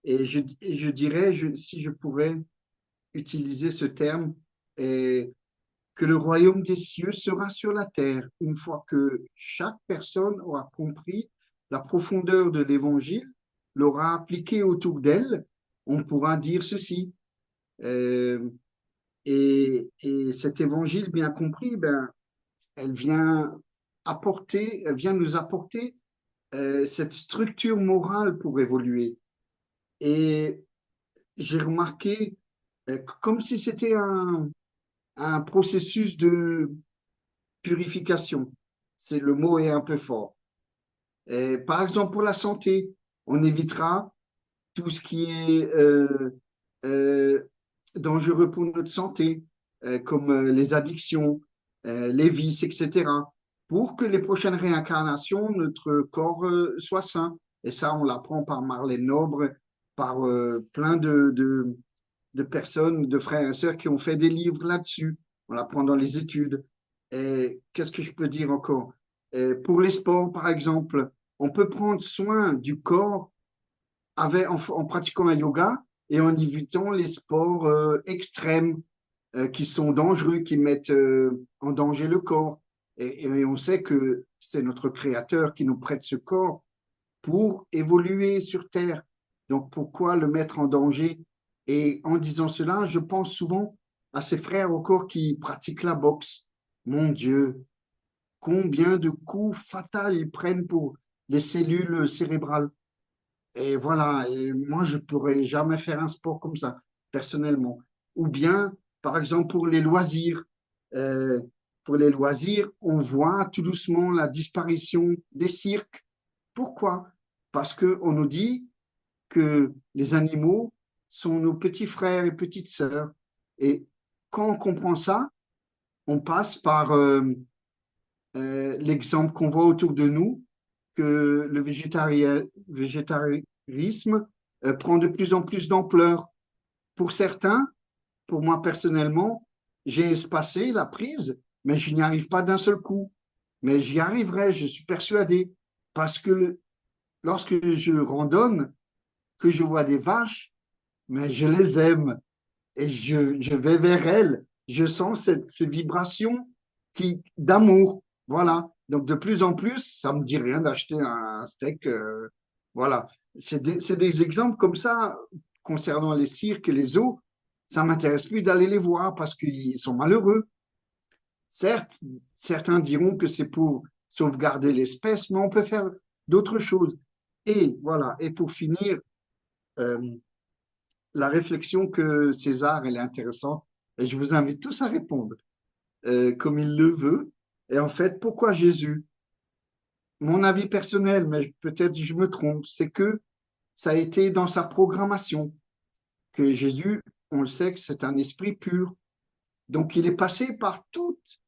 Et je dirais, si je pourrais utiliser ce terme, et que le royaume des cieux sera sur la terre une fois que chaque personne aura compris la profondeur de l'évangile, l'aura appliqué autour d'elle, on pourra dire ceci. Euh, et cet évangile bien compris, ben, elle vient elle vient nous apporter cette structure morale pour évoluer. Et j'ai remarqué, comme si c'était un processus de purification. C'est le mot est un peu fort. Et par exemple, pour la santé, on évitera tout ce qui est euh, dangereux pour notre santé, comme les addictions, les vices, etc., pour que les prochaines réincarnations, notre corps soit sain. Et ça, on l'apprend par Marlène Nobre, par plein de personnes, de frères et sœurs qui ont fait des livres là-dessus. On l'apprend dans les études. Et qu'est-ce que je peux dire encore? Et pour les sports, par exemple, on peut prendre soin du corps en pratiquant un yoga et en évitant les sports extrêmes qui sont dangereux, qui mettent en danger le corps. Et on sait que c'est notre Créateur qui nous prête ce corps pour évoluer sur Terre. Donc pourquoi le mettre en danger? Et en disant cela, je pense souvent à ces frères encore qui pratiquent la boxe. Mon Dieu, combien de coups fatals ils prennent pour les cellules cérébrales. Et voilà, et moi, je ne pourrais jamais faire un sport comme ça, personnellement. Ou bien, par exemple, euh, pour les loisirs, on voit tout doucement la disparition des cirques. Pourquoi? Parce qu'on nous dit que les animaux sont nos petits frères et petites sœurs. Et quand on comprend ça, on passe par l'exemple qu'on voit autour de nous, que le végétarisme prend de plus en plus d'ampleur. Pour certains, pour moi personnellement, j'ai espacé la prise, mais je n'y arrive pas d'un seul coup. Mais j'y arriverai, je suis persuadé, parce que lorsque je randonne, que je vois des vaches, mais je les aime et je vais vers elles. Je sens ces vibrations d'amour. Voilà. Donc, de plus en plus, ça me dit rien d'acheter un steak. Voilà. C'est des exemples comme ça concernant les cirques et les zoos. Ça m'intéresse plus d'aller les voir parce qu'ils sont malheureux. Certes, certains diront que c'est pour sauvegarder l'espèce, mais on peut faire d'autres choses. Et voilà. Et pour finir, euh, la réflexion que César, elle est intéressante, et je vous invite tous à répondre comme il le veut. Et en fait, pourquoi Jésus? Mon avis personnel, mais peut-être je me trompe, c'est que ça a été dans sa programmation, que Jésus, on le sait que c'est un esprit pur. Donc, il est passé par toutes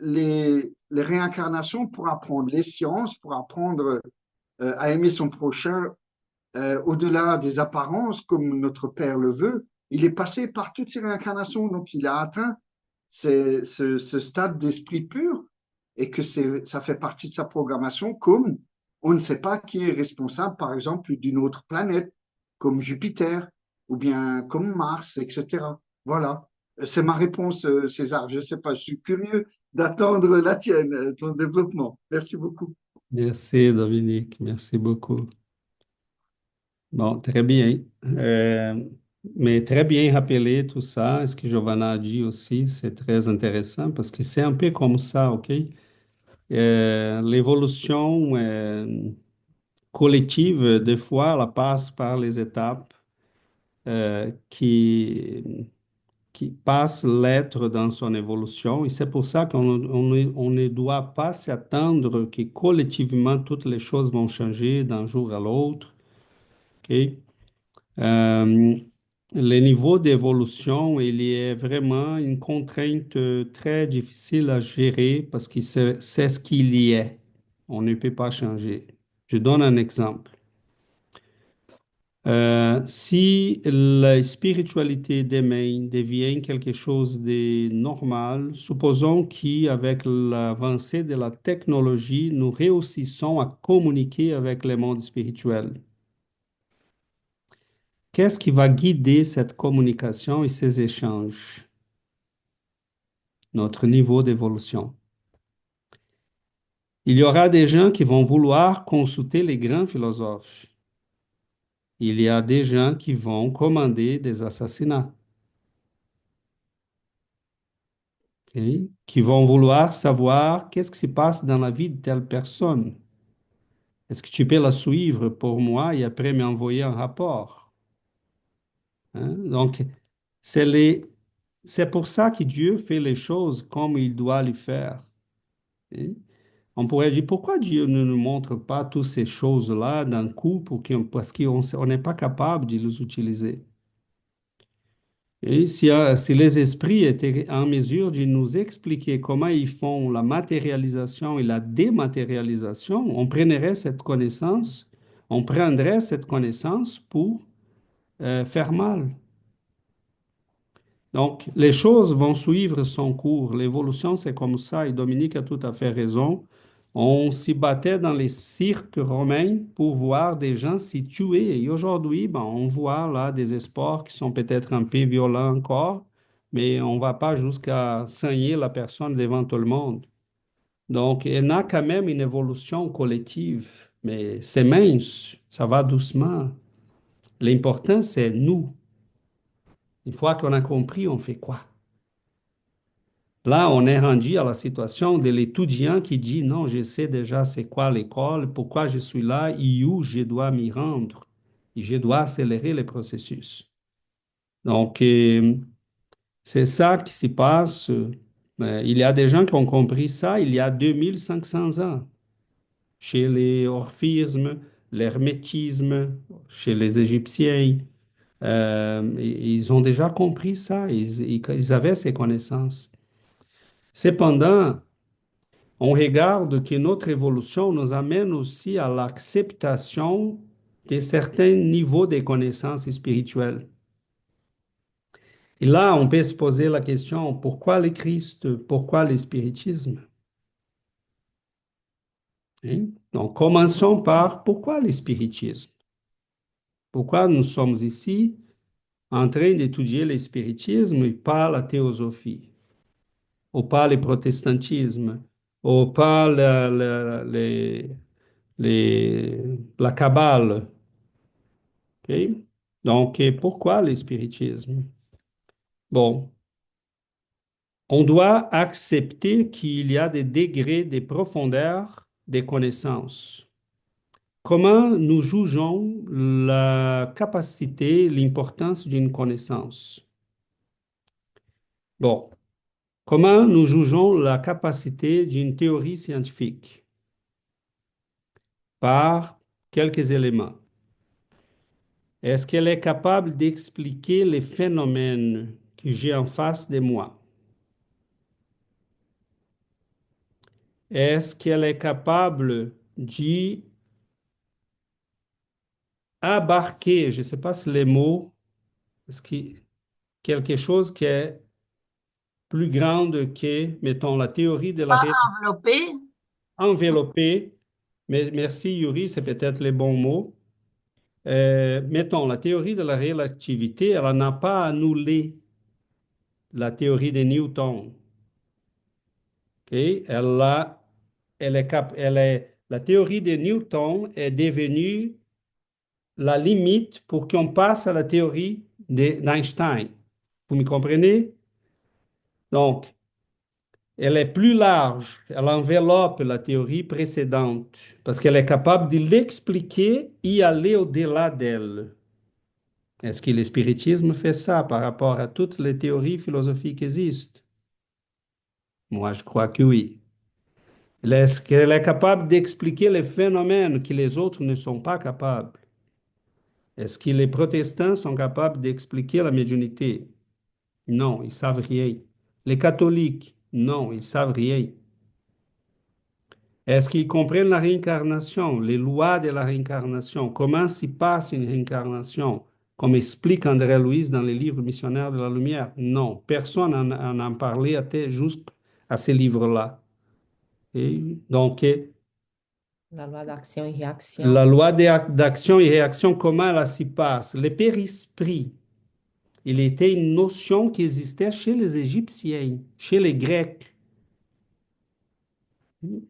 les réincarnations pour apprendre les sciences, pour apprendre à aimer son prochain au-delà des apparences, comme notre Père le veut. Il est passé par toutes ces réincarnations, donc il a atteint ce stade d'esprit pur et que ça fait partie de sa programmation, comme on ne sait pas qui est responsable, par exemple, d'une autre planète, comme Jupiter ou bien comme Mars, etc. Voilà, c'est ma réponse, César. Je ne sais pas, je suis curieux d'attendre la tienne, ton développement. Merci beaucoup. Merci Dominique, merci beaucoup. Bon, très bien. Mais très bien rappelé tout ça. Ce que Giovanna a dit aussi, c'est très intéressant parce que c'est un peu comme ça, OK? L'évolution collective, des fois, elle passe par les étapes qui passe l'être dans son évolution. Et c'est pour ça on ne doit pas s'attendre que collectivement toutes les choses vont changer d'un jour à l'autre. OK? Euh, le niveau d'évolution, il est vraiment une contrainte très difficile à gérer parce que c'est ce qu'il y est. On ne peut pas changer. Je donne un exemple. Si la spiritualité demain devient quelque chose de normal, supposons qu'avec l'avancée de la technologie, nous réussissons à communiquer avec le monde spirituel. Qu'est-ce qui va guider cette communication et ces échanges? Notre niveau d'évolution. Il y aura des gens qui vont vouloir consulter les grands philosophes. Il y a des gens qui vont commander des assassinats. OK? Qui vont vouloir savoir qu'est-ce qui se passe dans la vie de telle personne. Est-ce que tu peux la suivre pour moi et après m'envoyer un rapport? Hein? Donc, c'est c'est pour ça que Dieu fait les choses comme il doit les faire. Hein? On pourrait dire, pourquoi Dieu ne nous montre pas toutes ces choses-là d'un coup parce qu'on n'est pas capable de les utiliser? Et si les esprits étaient en mesure de nous expliquer comment ils font la matérialisation et la dématérialisation, on prendrait cette connaissance pour faire mal. Donc, les choses vont suivre son cours. L'évolution, c'est comme ça, et Dominique a tout à fait raison. On s'y battait dans les cirques romains pour voir des gens s'y tuer. Et aujourd'hui, ben, on voit là des sports qui sont peut-être un peu violents encore, mais on ne va pas jusqu'à saigner la personne devant tout le monde. Donc, il y a quand même une évolution collective, mais c'est mince, ça va doucement. L'important, c'est nous. Une fois qu'on a compris, on fait quoi? Là, on est rendu à la situation de l'étudiant qui dit, non, je sais déjà c'est quoi l'école, pourquoi je suis là et où je dois m'y rendre. Et je dois accélérer le processus. Donc, c'est ça qui se passe. Il y a des gens qui ont compris ça il y a 2500 ans, chez les orphismes, l'hermétisme, chez les Égyptiens. Ils ont déjà compris ça, ils avaient ces connaissances. Cependant, on regarde que notre évolution nous amène aussi à l'acceptation de certains niveaux de connaissances spirituelles. Et là, on peut se poser la question, pourquoi le Christ? Pourquoi le spiritisme? Hein? Donc, commençons par pourquoi le spiritisme? Pourquoi nous sommes ici en train d'étudier le spiritisme et pas la théosophie, ou pas le protestantisme, ou pas la Kabbale. OK? Donc, et pourquoi le spiritisme? Bon, on doit accepter qu'il y a des degrés de profondeur des connaissances. Comment nous jugeons la capacité, l'importance d'une connaissance? Bon, comment nous jugeons la capacité d'une théorie scientifique? Par quelques éléments. Est-ce qu'elle est capable d'expliquer les phénomènes que j'ai en face de moi? Est-ce qu'elle est capable d'y abarquer, je ne sais pas si les mots, est-ce que quelque chose qui est plus grande que, mettons, la théorie de la Pas réalité enveloppé. enveloppée, mais merci Yuri, c'est peut-être les bons mots. Mettons, la théorie de la relativité, elle n'a pas annulé la théorie de Newton. OK? La théorie de Newton est devenue la limite pour qu'on passe à la théorie d'Einstein. Vous me comprenez? Donc, elle est plus large, elle enveloppe la théorie précédente parce qu'elle est capable de l'expliquer et aller au-delà d'elle. Est-ce que le spiritisme fait ça par rapport à toutes les théories philosophiques qui existent? Moi, je crois que oui. Est-ce qu'elle est capable d'expliquer les phénomènes que les autres ne sont pas capables? Est-ce que les protestants sont capables d'expliquer la médiumnité? Non, ils savent rien. Les catholiques? Non, ils savent rien. Est-ce qu'ils comprennent la réincarnation, les lois de la réincarnation? Comment s'y passe une réincarnation? Comme explique André Louise dans les livres Missionnaires de la Lumière? Non, personne n'en parlait jusqu'à ces livres-là. Et donc, La loi d'action et la réaction. loi d'action et réaction, comment elle s'y passe? Le périsprit, il était une notion qui existait chez les Égyptiens, chez les Grecs.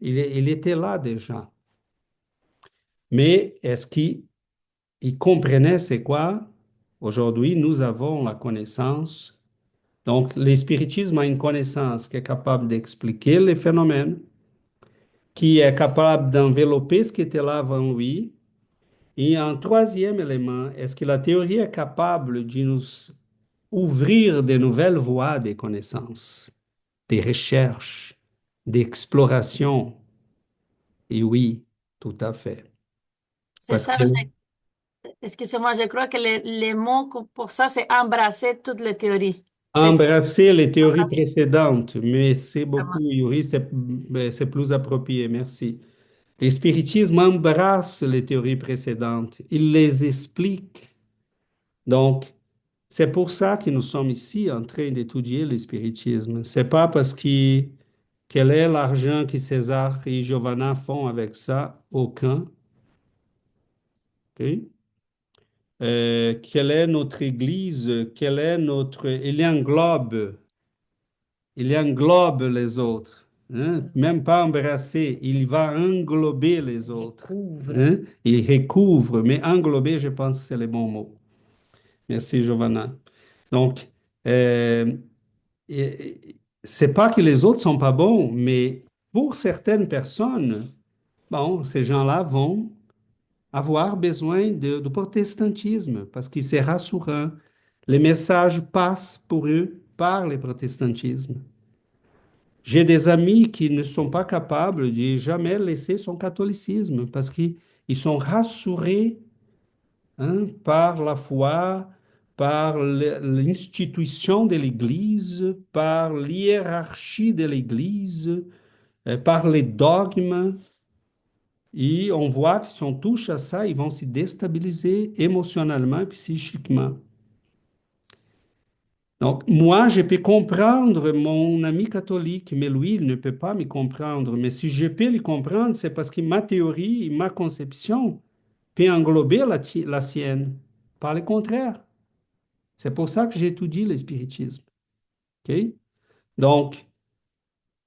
Il était là déjà. Mais est-ce qu'il comprenaient c'est quoi? Aujourd'hui, nous avons la connaissance. Donc, le spiritisme a une connaissance qui est capable d'expliquer les phénomènes, qui est capable d'envelopper ce qui était là avant lui. Et un troisième élément, est-ce que la théorie est capable de nous ouvrir de nouvelles voies des connaissances, des recherches, d'exploration? Et oui, tout à fait. C'est Parce ça, que excusez-moi, je crois que les mots pour ça, c'est embrasser toutes les théories. C'est ça, embrasser les théories embrasser précédentes, mais c'est beaucoup, vraiment. Yuri, c'est plus approprié, merci. Le spiritisme embrasse les théories précédentes, il les explique. Donc, c'est pour ça que nous sommes ici en train d'étudier le spiritisme. C'est pas parce que quel est l'argent que César et Giovanna font avec ça? Aucun. OK? Quelle est notre Église? Quel est notre... Il englobe les autres, hein. Même pas embrasser, il va englober les autres, Couvre. hein. Il recouvre, mais englober, je pense que c'est le bon mot. Merci, Giovanna. Donc, euh, c'est pas que les autres sont pas bons, mais pour certaines personnes, bon, ces gens-là vont avoir besoin du protestantisme parce que c'est rassurant. Les messages passent pour eux par le protestantisme. J'ai des amis qui ne sont pas capables de jamais laisser son catholicisme parce qu'ils sont rassurés, hein, par la foi, par l'institution de l'Église, par l'hiérarchie de l'Église, par les dogmes. Et on voit que si on touche à ça, ils vont se déstabiliser émotionnellement et psychiquement. Donc, moi, je peux comprendre mon ami catholique, mais lui, il ne peut pas me comprendre. Mais si je peux le comprendre, c'est parce que ma théorie, ma conception peut englober la sienne. Pas le contraire. C'est pour ça que j'étudie le spiritisme. OK? Donc,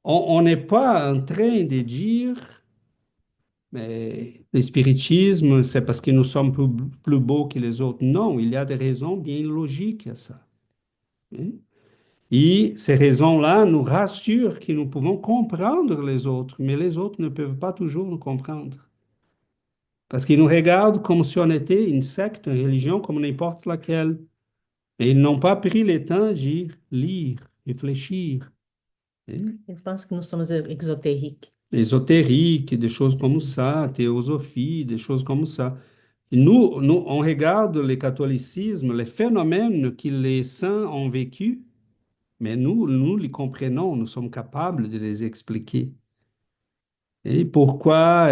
on n'est pas en train de dire, mais le spiritisme, c'est parce que nous sommes plus beaux que les autres. Non, il y a des raisons bien logiques à ça. Hein? Et ces raisons-là nous rassurent que nous pouvons comprendre les autres, mais les autres ne peuvent pas toujours nous comprendre. Parce qu'ils nous regardent comme si on était une secte, une religion comme n'importe laquelle. Et ils n'ont pas pris le temps de lire, réfléchir, hein. Ils pensent que nous sommes exotériques. Ésotérique, des choses comme ça, théosophie, des choses comme ça. On regarde le catholicisme, les phénomènes que les saints ont vécus, mais nous les comprenons, nous sommes capables de les expliquer. Et pourquoi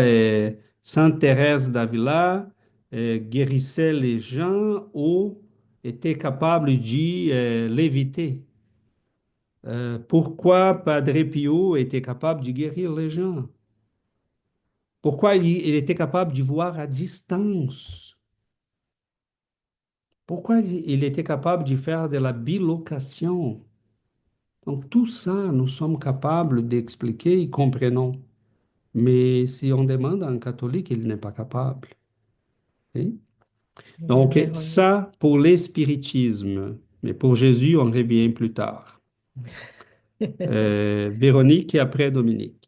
Sainte Thérèse d'Avila guérissait les gens ou était capable de l'éviter? Pourquoi Padre Pio était capable de guérir les gens? Pourquoi il était capable de voir à distance? Pourquoi il était capable de faire de la bilocation? Donc tout ça, nous sommes capables d'expliquer et comprenons. Mais si on demande à un catholique, il n'est pas capable. Ok? Donc Véronique. ça pour l'espiritisme. Mais pour Jésus, on revient plus tard. Véronique et après Dominique.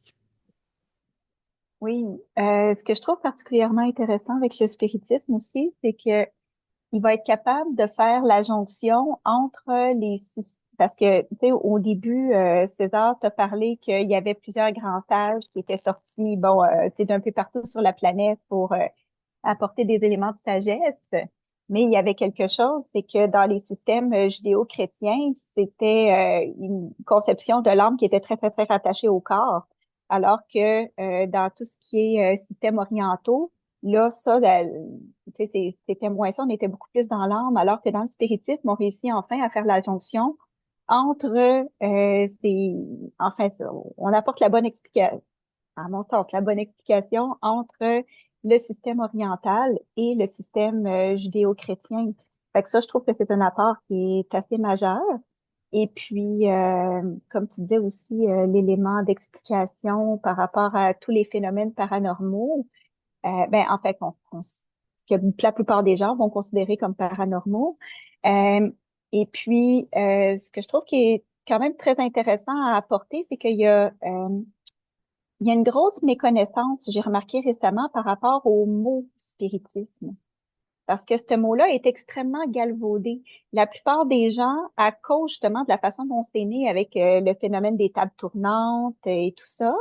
Oui, ce que je trouve particulièrement intéressant avec le spiritisme aussi, c'est que il va être capable de faire la jonction entre les systèmes. Parce que, tu sais, au début, César t'a parlé qu'il y avait plusieurs grands sages qui étaient sortis, bon, tu sais, d'un peu partout sur la planète pour apporter des éléments de sagesse. Mais il y avait quelque chose, c'est que dans les systèmes judéo-chrétiens, c'était une conception de l'âme qui était très, très, très rattachée au corps. Alors que dans tout ce qui est systèmes orientaux, là, ça, tu sais, c'était moins ça, on était beaucoup plus dans l'âme, alors que dans le spiritisme, on réussit enfin à faire la jonction entre enfin, on apporte la bonne explication, à mon sens, la bonne explication entre le système oriental et le système judéo-chrétien. Fait que ça, je trouve que c'est un apport qui est assez majeur. Et puis, comme tu disais aussi, l'élément d'explication par rapport à tous les phénomènes paranormaux, ben, en fait, que la plupart des gens vont considérer comme paranormaux. Euh, et puis, ce que je trouve qui est quand même très intéressant à apporter, c'est il y a une grosse méconnaissance, j'ai remarqué récemment, par rapport au mot spiritisme. Parce que ce mot-là est extrêmement galvaudé. La plupart des gens, à cause justement de la façon dont c'est né avec le phénomène des tables tournantes et tout ça,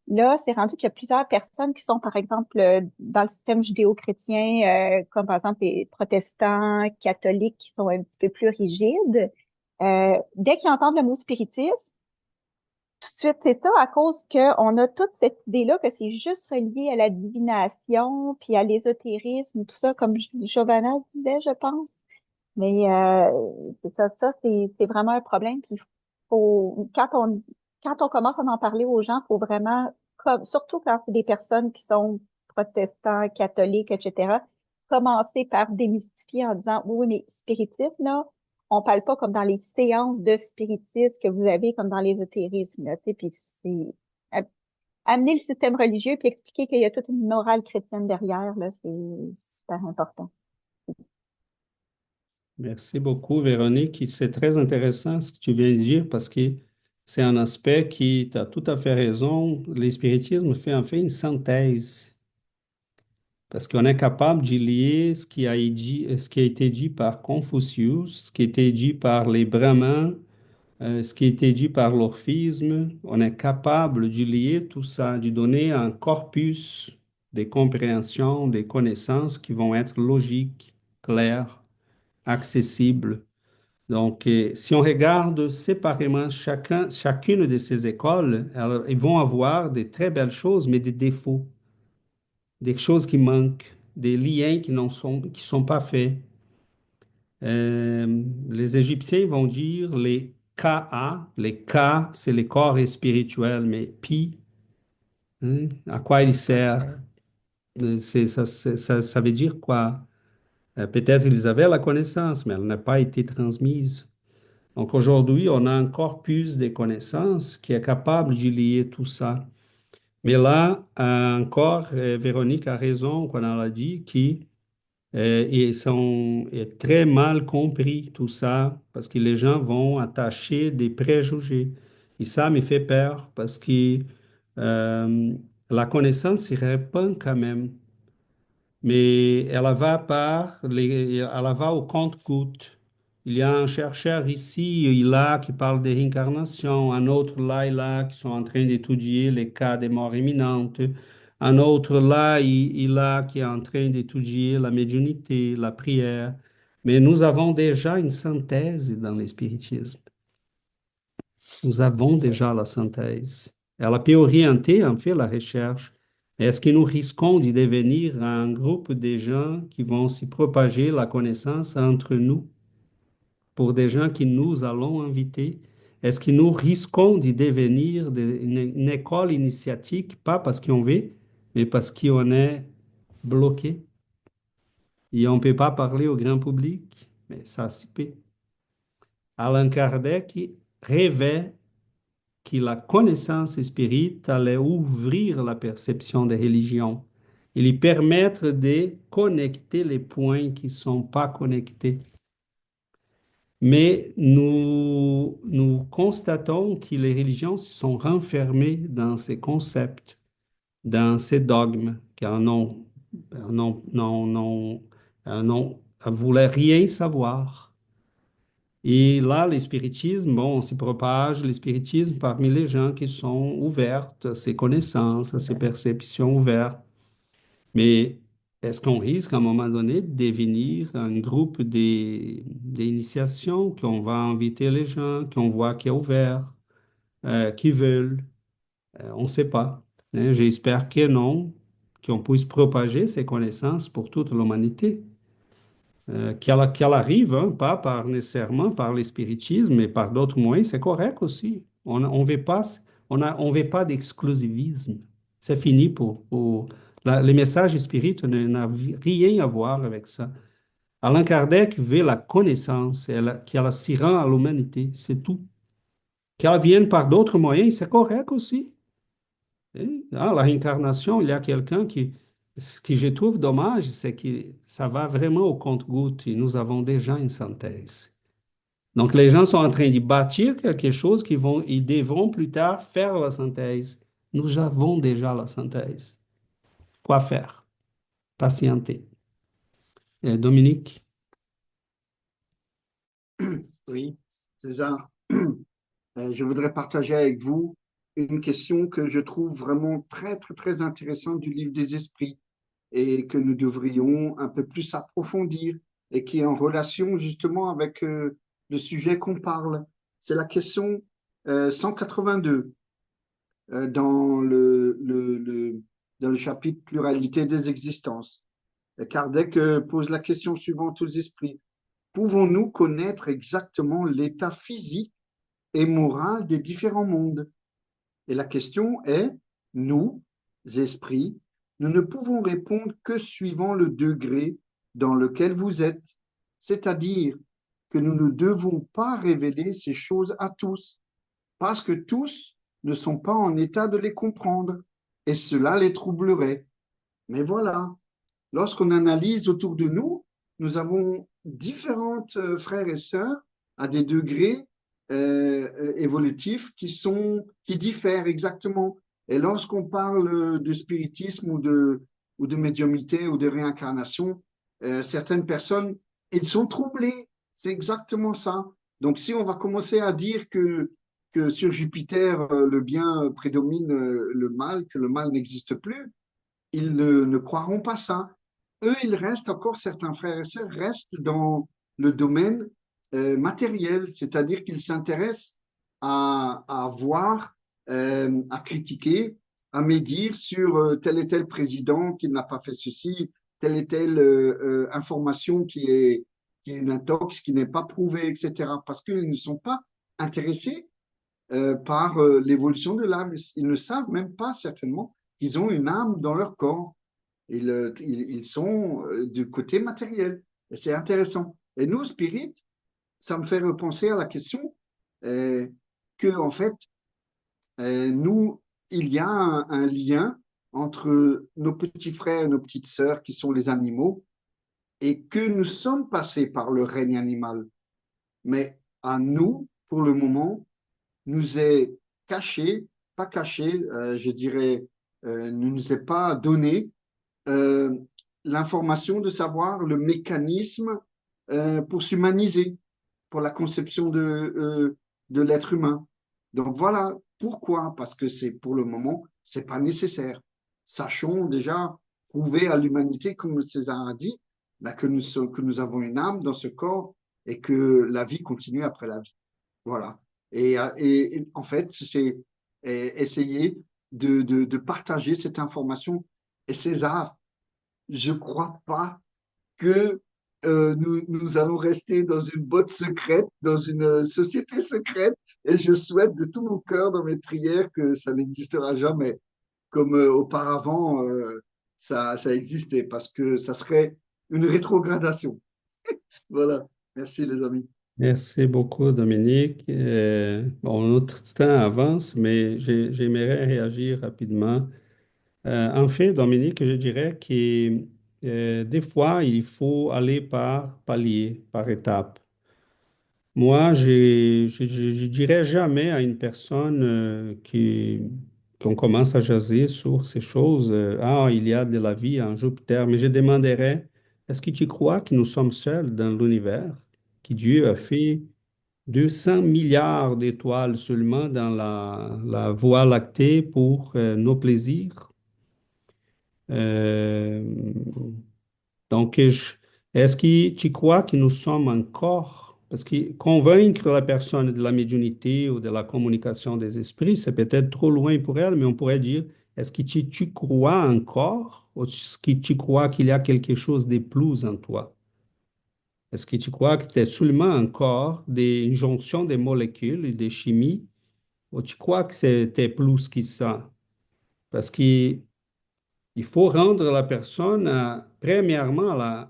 là, c'est rendu qu'il y a plusieurs personnes qui sont, par exemple, dans le système judéo-chrétien, comme par exemple les protestants, catholiques, qui sont un petit peu plus rigides. Dès qu'ils entendent le mot spiritisme, tout de suite, c'est ça, à cause qu'on a toute cette idée-là que c'est juste relié à la divination, puis à l'ésotérisme, tout ça, comme Giovanna disait, je pense. Mais c'est ça, c'est vraiment un problème. Puis faut, quand on commence à en parler aux gens, faut vraiment, comme, surtout quand c'est des personnes qui sont protestants, catholiques, etc., commencer par démystifier en disant, oui, oui, mais spiritisme, là, on parle pas comme dans les séances de spiritisme que vous avez comme dans l'ésotérisme, là, tu sais, puis c'est amener le système religieux puis expliquer qu'il y a toute une morale chrétienne derrière, là, c'est super important. Merci beaucoup, Véronique. C'est très intéressant ce que tu viens de dire parce que c'est un aspect qui, tu as tout à fait raison. L'espiritisme fait en fait une synthèse parce qu'on est capable d'y lier ce qui a été dit par Confucius, ce qui a été dit par les Brahmins, ce qui a été dit par l'orphisme. On est capable d'y lier tout ça, de donner un corpus des compréhensions, des connaissances qui vont être logiques, claires, accessibles. Donc, si on regarde séparément chacune de ces écoles, ils vont avoir des très belles choses, mais des défauts, des choses qui manquent, des liens qui sont pas faits. Les Égyptiens vont dire les Ka, les Ka, c'est les corps spirituels, mais Pi, hein, à quoi il sert? Ça veut dire quoi? Peut-être ils avaient la connaissance, mais elle n'a pas été transmise. Donc aujourd'hui, on a un corpus de connaissances qui est capable de lier tout ça. Mais là, encore, Véronique a raison quand elle a dit est très mal compris tout ça parce que les gens vont attacher des préjugés. Et ça me fait peur parce que euh, la connaissance se répand quand même, mais elle va au compte-gouttes. Il y a un chercheur ici et là qui parle de réincarnation, un autre là et là qui sont en train d'étudier les cas des morts imminentes, un autre là et là qui est en train d'étudier la médiumnité, la prière. Mais nous avons déjà une synthèse dans le spiritisme. Nous avons déjà la synthèse. Elle peut orienter en fait la recherche. Est-ce que nous risquons de devenir un groupe de gens qui vont s'y propager la connaissance entre nous pour des gens que nous allons inviter? Est-ce que nous risquons de devenir une école initiatique, pas parce qu'on veut, mais parce qu'on est bloqué et on ne peut pas parler au grand public? Mais ça s'y peut. Allan Kardec rêvait que la connaissance spirite allait ouvrir la perception des religions et lui permettre de connecter les points qui ne sont pas connectés. Mais nous constatons que les religions se sont renfermées dans ces concepts, dans ces dogmes, qui en ont voulait rien savoir. Et là, l'espiritisme, bon, on se propage l'espiritisme parmi les gens qui sont ouverts à ces connaissances, à ces perceptions ouvertes. Mais est-ce qu'on risque à un moment donné de devenir un groupe d'initiation, qu'on va inviter les gens, qu'on voit qui est ouvert, qui veulent? On ne sait pas. Hein. J'espère que non, qu'on puisse propager ces connaissances pour toute l'humanité. Qu'elle arrive, hein, pas par, nécessairement par l'espiritisme, mais par d'autres moyens, c'est correct aussi. On veut pas, on veut pas d'exclusivisme. C'est fini le message spirit n'a rien à voir avec ça. Allan Kardec veut la connaissance, qu'elle s'y rend à l'humanité, c'est tout. Qu'elle vienne par d'autres moyens, c'est correct aussi. La réincarnation, il y a quelqu'un qui, ce que je trouve dommage, c'est que ça va vraiment au compte-gouttes et nous avons déjà une synthèse. Donc, les gens sont en train de bâtir quelque chose ils devront plus tard faire la synthèse. Nous avons déjà la synthèse. Quoi faire? Patienter. Dominique? Oui, César. Je voudrais partager avec vous une question que je trouve vraiment très, très, très intéressante du livre des esprits et que nous devrions un peu plus approfondir et qui est en relation justement avec le sujet qu'on parle. C'est la question 182 dans le chapitre Pluralité des existences. Et Kardec pose la question suivante aux esprits. Pouvons-nous connaître exactement l'état physique et moral des différents mondes? Et la question est, nous, esprits, nous ne pouvons répondre que suivant le degré dans lequel vous êtes, c'est-à-dire que nous ne devons pas révéler ces choses à tous, parce que tous ne sont pas en état de les comprendre, et cela les troublerait. Mais voilà, lorsqu'on analyse autour de nous, nous avons différentes frères et sœurs à des degrés évolutifs qui diffèrent exactement. Et lorsqu'on parle de spiritisme ou de médiumnité ou de réincarnation, certaines personnes, ils sont troublés. C'est exactement ça. Donc, si on va commencer à dire que sur Jupiter, le bien prédomine le mal, que le mal n'existe plus, ils ne croiront pas ça. Eux, ils restent encore, certains frères et sœurs restent dans le domaine matériel, c'est-à-dire qu'ils s'intéressent à voir, à critiquer, à médire sur tel et tel président qui n'a pas fait ceci, telle et telle information qui est une intox, qui n'est pas prouvée, etc. Parce qu'ils ne sont pas intéressés par l'évolution de l'âme. Ils ne savent même pas certainement qu'ils ont une âme dans leur corps. Ils sont du côté matériel. Et c'est intéressant. Et nous, spirit, ça me fait repenser à la question que, en fait, nous, il y a un lien entre nos petits frères et nos petites sœurs qui sont les animaux et que nous sommes passés par le règne animal. Mais à nous, pour le moment, nous est caché, pas caché, je dirais, ne nous est pas donné euh, l'information de savoir le mécanisme pour s'humaniser, pour la conception de l'être humain. Donc voilà pourquoi, parce que c'est pour le moment, c'est pas nécessaire. Sachons déjà prouver à l'humanité, comme César a dit, bah, que nous avons une âme dans ce corps et que la vie continue après la vie. Voilà. Et en fait, c'est essayer de partager cette information. Et César, je ne crois pas que nous allons rester dans une boîte secrète, dans une société secrète. Et je souhaite de tout mon cœur dans mes prières que ça n'existera jamais comme auparavant ça existait, parce que ça serait une rétrogradation. Voilà. Merci les amis. Merci beaucoup, Dominique. Bon, notre temps avance, mais j'aimerais réagir rapidement. En fait, Dominique, je dirais que des fois, il faut aller par palier, par étape. Moi, je dirais jamais à une personne qu'on commence à jaser sur ces choses, ah, il y a de la vie en Jupiter, mais je demanderais est-ce que tu crois que nous sommes seuls dans l'univers, que Dieu a fait 200 milliards d'étoiles seulement dans la Voie lactée pour nos plaisirs? Euh, donc, est-ce que tu crois que nous sommes encore, parce que convaincre la personne de la médiumnité ou de la communication des esprits, c'est peut-être trop loin pour elle, mais on pourrait dire, est-ce que tu crois encore, ou est-ce que tu crois qu'il y a quelque chose de plus en toi? Est-ce que tu crois que tu es seulement encore une jonction des molécules et des chimies, ou tu crois que c'était plus que ça? Parce que il faut rendre la personne, premièrement,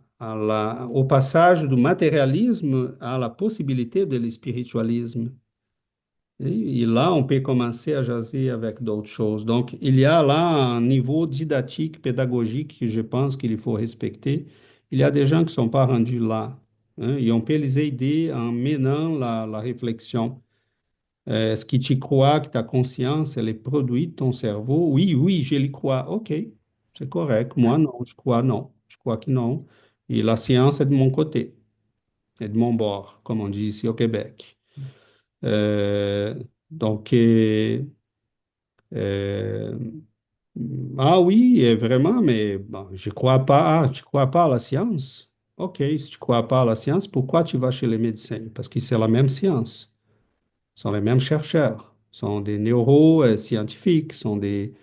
au passage du matérialisme à la possibilité de l'spiritualisme. Et là, on peut commencer à jaser avec d'autres choses. Donc, il y a là un niveau didactique, pédagogique que je pense qu'il faut respecter. Il y a des gens qui ne sont pas rendus là, hein, et on peut les aider en menant la réflexion. Est-ce que tu crois que ta conscience, elle est produite de ton cerveau? Oui, oui, je l'y crois. OK, c'est correct. Moi, non, je crois non. Je crois que non. Et la science est de mon côté, est de mon bord, comme on dit ici au Québec. Euh, donc, euh, ah oui, vraiment, mais bon, je crois pas. Ah, tu crois pas à la science? OK, si tu crois pas à la science, pourquoi tu vas chez les médecins? Parce que c'est la même science. Sont les mêmes chercheurs, sont des neuroscientifiques, et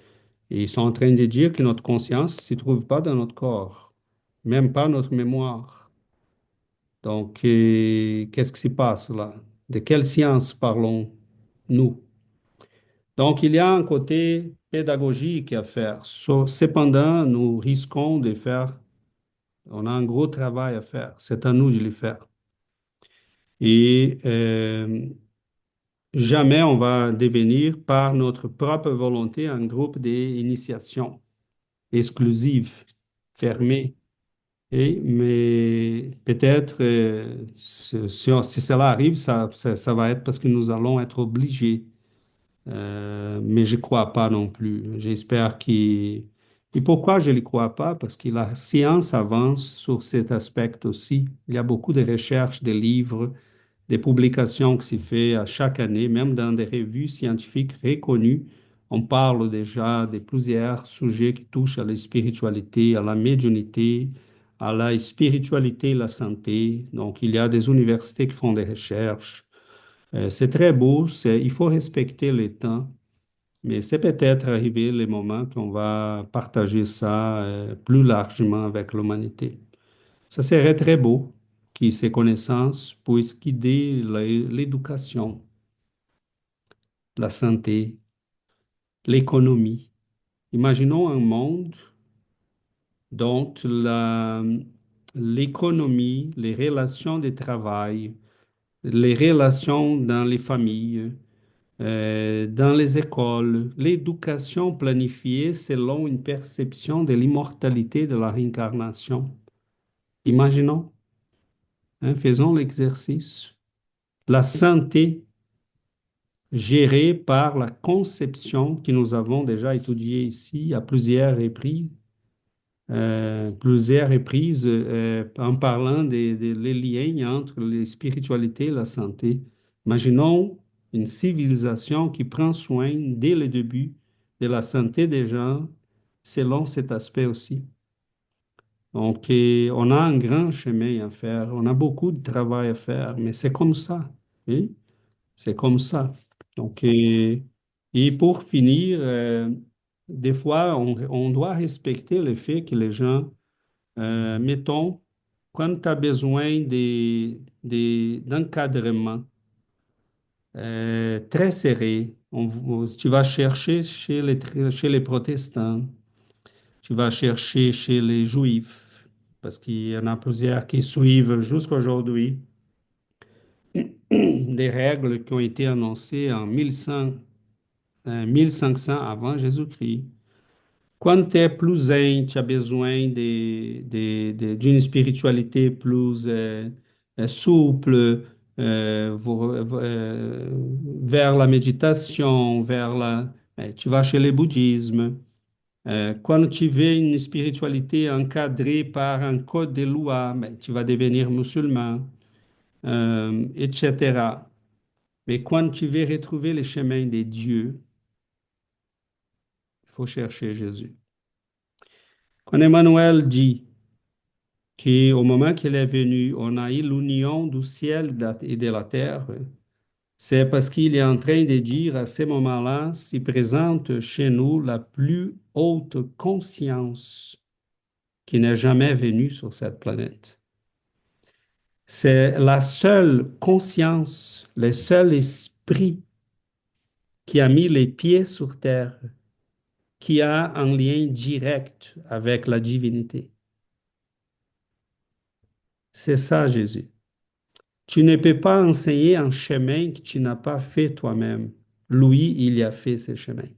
ils sont en train de dire que notre conscience ne se trouve pas dans notre corps, même pas notre mémoire. Donc, qu'est-ce qui se passe là? De quelle science parlons-nous? Donc, il y a un côté pédagogique à faire. Cependant, nous risquons de faire, on a un gros travail à faire. C'est à nous de le faire. Et jamais on va devenir par notre propre volonté un groupe d'initiation exclusive, fermé. Mais peut-être, si cela arrive, ça va être parce que nous allons être obligés. Mais je ne crois pas non plus. J'espère qu'il... Et pourquoi je ne le crois pas? Parce que la science avance sur cet aspect aussi. Il y a beaucoup de recherches, de livres, des publications qui se fait à chaque année, même dans des revues scientifiques reconnues. On parle déjà de plusieurs sujets qui touchent à la spiritualité, à la médiumnité, à la spiritualité et la santé. Donc, il y a des universités qui font des recherches. C'est très beau, il faut respecter le temps, mais c'est peut-être arrivé le moment qu'on va partager ça plus largement avec l'humanité. Ça serait très beau que ces connaissances puissent guider l'éducation, la santé, l'économie. Imaginons un monde dont l'économie, les relations de travail, les relations dans les familles, dans les écoles, l'éducation planifiée selon une perception de l'immortalité de la réincarnation. Imaginons, hein, faisons l'exercice. La santé gérée par la conception que nous avons déjà étudiée ici à plusieurs reprises en parlant des liens entre les spiritualités et la santé. Imaginons une civilisation qui prend soin dès le début de la santé des gens selon cet aspect aussi. Donc, on a un grand chemin à faire, on a beaucoup de travail à faire, mais c'est comme ça. Oui. C'est comme ça. Donc, et pour finir, des fois, on doit respecter le fait que les gens, mettons, quand tu as besoin d'encadrement très serré, tu vas chercher chez les protestants, tu vas chercher chez les juifs, parce qu'il y en a plusieurs qui suivent jusqu'à aujourd'hui des règles qui ont été annoncées en 1500 avant Jésus-Christ. Quando tu é plus zen, tu as besoin d'une spiritualité plus souple, vers la méditation, tu vas chez le bouddhisme. Quand tu veux une spiritualité encadrée par un code de loi, ben, tu vas devenir musulman, etc. Mais quand tu veux retrouver le chemin des dieux, il faut chercher Jésus. Quand Emmanuel dit qu'au moment qu'il est venu, on a eu l'union du ciel et de la terre, c'est parce qu'il est en train de dire à ce moment-là, s'y présente chez nous la plus haute conscience qui n'est jamais venue sur cette planète. C'est la seule conscience, le seul esprit qui a mis les pieds sur terre, qui a un lien direct avec la divinité. C'est ça, Jésus. Tu ne peux pas enseigner un chemin que tu n'as pas fait toi-même. Lui, il a fait ce chemin.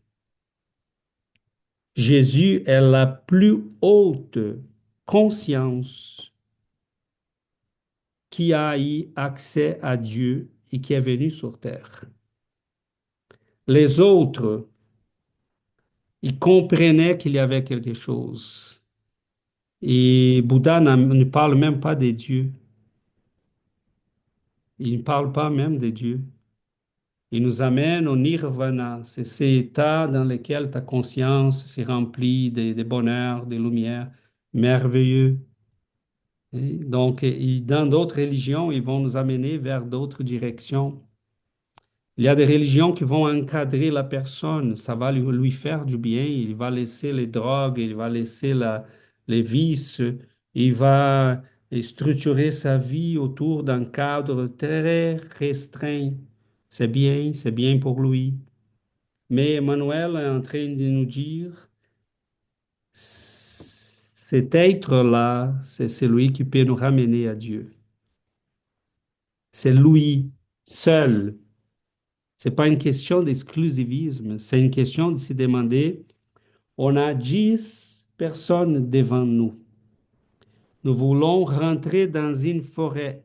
Jésus est la plus haute conscience qui a eu accès à Dieu et qui est venu sur terre. Les autres, ils comprenaient qu'il y avait quelque chose. Et Bouddha ne parle même pas de Dieu. Il ne parle pas même de Dieu. Il nous amène au nirvana. C'est cet état dans lequel ta conscience s'est remplie de bonheur, de lumière, merveilleux. Et donc, dans d'autres religions, ils vont nous amener vers d'autres directions. Il y a des religions qui vont encadrer la personne, ça va lui faire du bien, il va laisser les drogues, il va laisser les vices, il va structurer sa vie autour d'un cadre très restreint. C'est bien pour lui. Mais Emmanuel est en train de nous dire, cet être-là, c'est celui qui peut nous ramener à Dieu. C'est lui seul. C'est pas une question d'exclusivisme, c'est une question de se demander, on a 10 personnes devant nous. Nous voulons rentrer dans une forêt.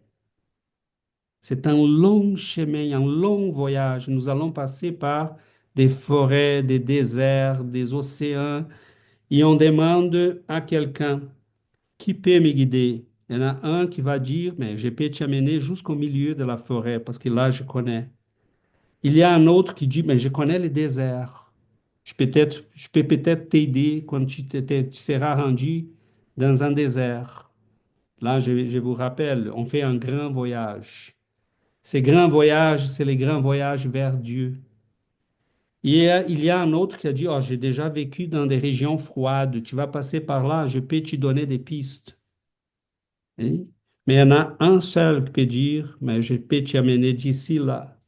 C'est un long chemin, un long voyage. Nous allons passer par des forêts, des déserts, des océans, et on demande à quelqu'un qui peut me guider. Il y en a un qui va dire, mais je peux t'amener jusqu'au milieu de la forêt parce que là, je connais. Il y a un autre qui dit, mais je connais le désert. Je peux peut-être t'aider quand tu seras rendu dans un désert. Là, je vous rappelle, on fait un grand voyage. Ces grands voyages, c'est les grands voyages vers Dieu. Il y a un autre qui a dit, oh, j'ai déjà vécu dans des régions froides, tu vas passer par là, je peux te donner des pistes. Hein? Mais il y en a un seul qui peut dire, mais je peux t'amener d'ici là,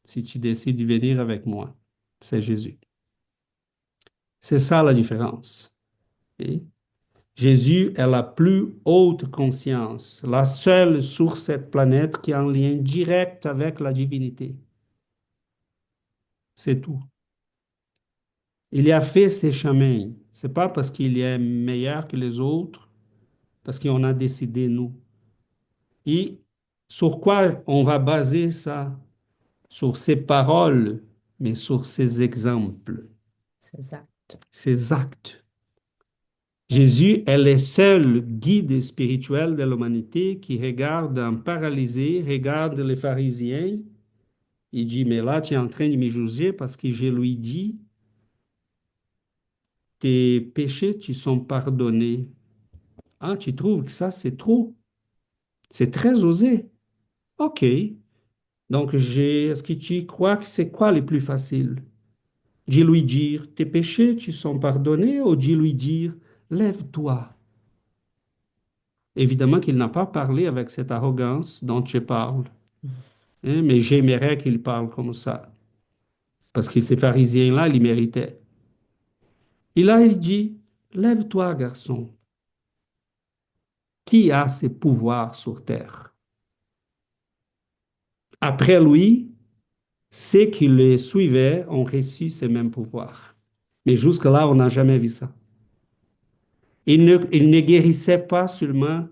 si tu décides de venir avec moi. C'est Jésus. C'est ça la différence. Et Jésus est la plus haute conscience, la seule sur cette planète qui a un lien direct avec la divinité. C'est tout. Il a fait ses chemins. C'est pas parce qu'il est meilleur que les autres, parce qu'on a décidé nous. Et sur quoi on va baser ça? Sur ses paroles, mais sur ses exemples, C'est exact. ses actes. Jésus est le seul guide spirituel de l'humanité qui regarde un paralysé, regarde les pharisiens. Il dit, mais là, tu es en train de me juger parce que je lui dis, tes péchés te sont pardonnés. Ah, tu trouves que ça, c'est trop? C'est très osé. OK. Donc, est-ce que tu crois que c'est quoi le plus facile? De lui dire, tes péchés te sont pardonnés ou de lui dire, lève-toi. Évidemment qu'il n'a pas parlé avec cette arrogance dont je parle. Hein, mais j'aimerais qu'il parle comme ça. Parce que ces pharisiens-là, ils méritaient. Et là, il dit, lève-toi, garçon. Qui a ces pouvoirs sur terre? Après lui, ceux qui le suivaient ont reçu ces mêmes pouvoirs. Mais jusque-là, on n'a jamais vu ça. Il ne guérissait pas seulement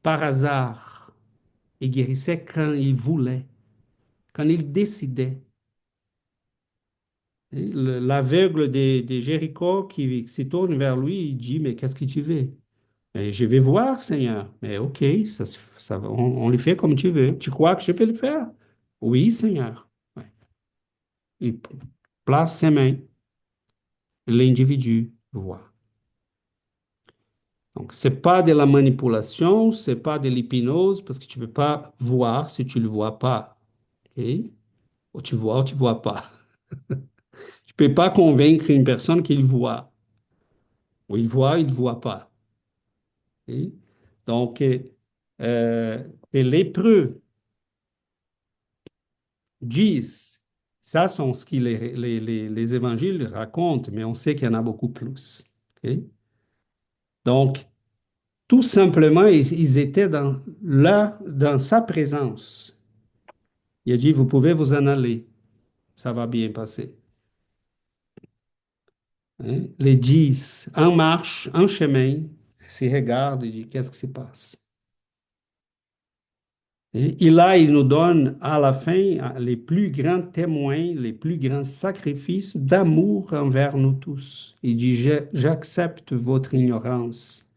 par hasard. Il guérissait quand il voulait, quand il décidait. Et l'aveugle des Jéricho qui se tourne vers lui, il dit, mais qu'est-ce que tu veux? Mais je vais voir, Seigneur. Mais OK, on le fait comme tu veux. Tu crois que je peux le faire? Oui, Seigneur. Ouais. Il place ses mains, l'individu voit. Donc, c'est pas de la manipulation, c'est pas de l'hypnose, parce que tu peux pas voir si tu le vois pas. OK? Ou tu vois pas. Tu peux pas convaincre une personne qu'il voit. Ou il voit pas. OK? Donc, les lépreux disent, ça sont ce que les évangiles racontent, mais on sait qu'il y en a beaucoup plus. OK? Donc, tout simplement, ils étaient dans sa présence. Il a dit, vous pouvez vous en aller, ça va bien passer. Hein? Les 10, en marche, en chemin, se regardent et disent, qu'est-ce qui se passe? Et là, il nous donne à la fin les plus grands témoins, les plus grands sacrifices d'amour envers nous tous. Il dit, j'accepte votre ignorance.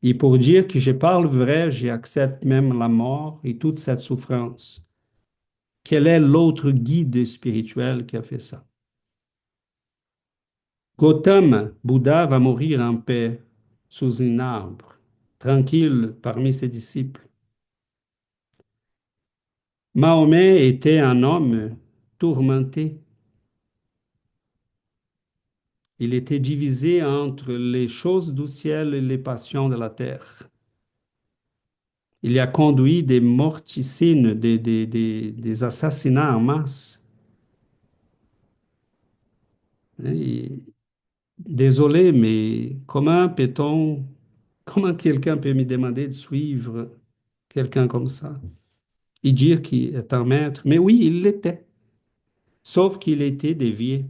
Et pour dire que je parle vrai, j'accepte même la mort et toute cette souffrance. Quel est l'autre guide spirituel qui a fait ça? Gautama, Bouddha, va mourir en paix sous un arbre, tranquille parmi ses disciples. Mahomet était un homme tourmenté. Il était divisé entre les choses du ciel et les passions de la terre. Il a conduit des morticines, des assassinats en masse. Et désolé, mais comment quelqu'un peut me demander de suivre quelqu'un comme ça et dire qu'il est un maître? Mais oui, il l'était, sauf qu'il était dévié.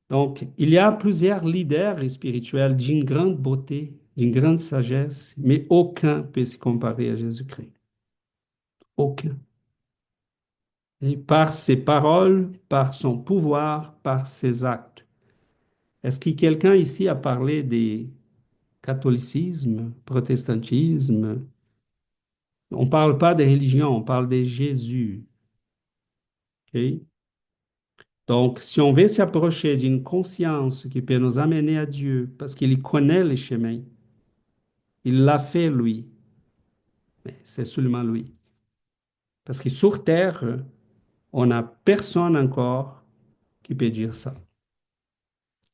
Donc, il y a plusieurs leaders spirituels d'une grande beauté, d'une grande sagesse, mais aucun peut se comparer à Jésus-Christ. Aucun. Et par ses paroles, par son pouvoir, par ses actes. Est-ce que quelqu'un ici a parlé des catholicisme, protestantisme? On ne parle pas de religion, on parle de Jésus. OK? Donc, si on veut s'approcher d'une conscience qui peut nous amener à Dieu, parce qu'il connaît les chemins, il l'a fait lui, mais c'est seulement lui. Parce que sur Terre, on n'a personne encore qui peut dire ça.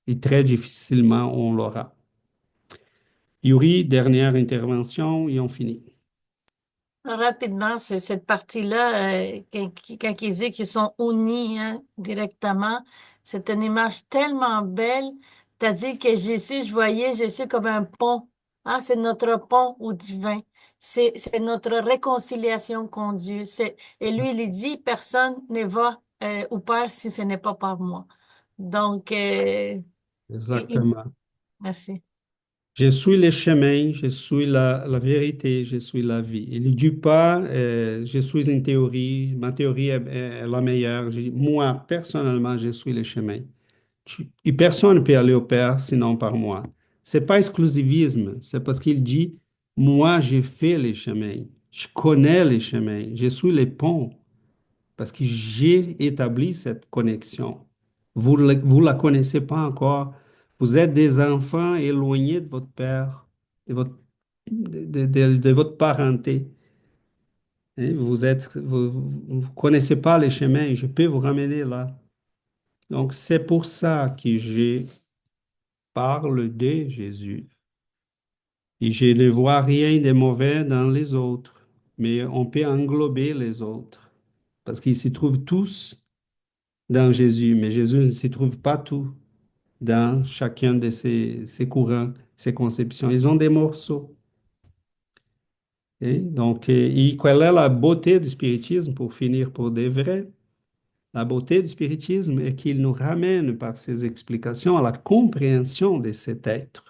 Et très difficilement, on l'aura. Yuri, dernière intervention et on finit. Rapidement, c'est cette partie-là, quand ils disent qu'ils sont unis hein, directement, c'est une image tellement belle. T'as dit que Jésus, je voyais Jésus comme un pont. Hein, c'est notre pont au divin. C'est notre réconciliation con Dieu. Et lui, il dit, personne ne va au Père si ce n'est pas par moi. Donc, Exactement. merci. Je suis le chemin, je suis la vérité, je suis la vie. Il ne dit pas, je suis une théorie, ma théorie est la meilleure. Moi, personnellement, je suis le chemin. Et personne ne peut aller au Père sinon par moi. C'est pas exclusivisme, c'est parce qu'il dit, moi, j'ai fait les chemins, je connais les chemins, je suis le pont, parce que j'ai établi cette connexion. Vous la connaissez pas encore. Vous êtes des enfants éloignés de votre père, de de votre parenté. Hein, vous connaissez pas les chemins. Je peux vous ramener là. Donc, c'est pour ça que je parle de Jésus. Et je ne vois rien de mauvais dans les autres, mais on peut englober les autres parce qu'ils se trouvent tous dans Jésus, mais Jésus ne s'y trouve pas tout dans chacun de ces courants, ces conceptions. Ils ont des morceaux. Et donc, et quelle est la beauté du spiritisme pour finir pour des vrais? La beauté du spiritisme est qu'il nous ramène par ses explications à la compréhension de cet être,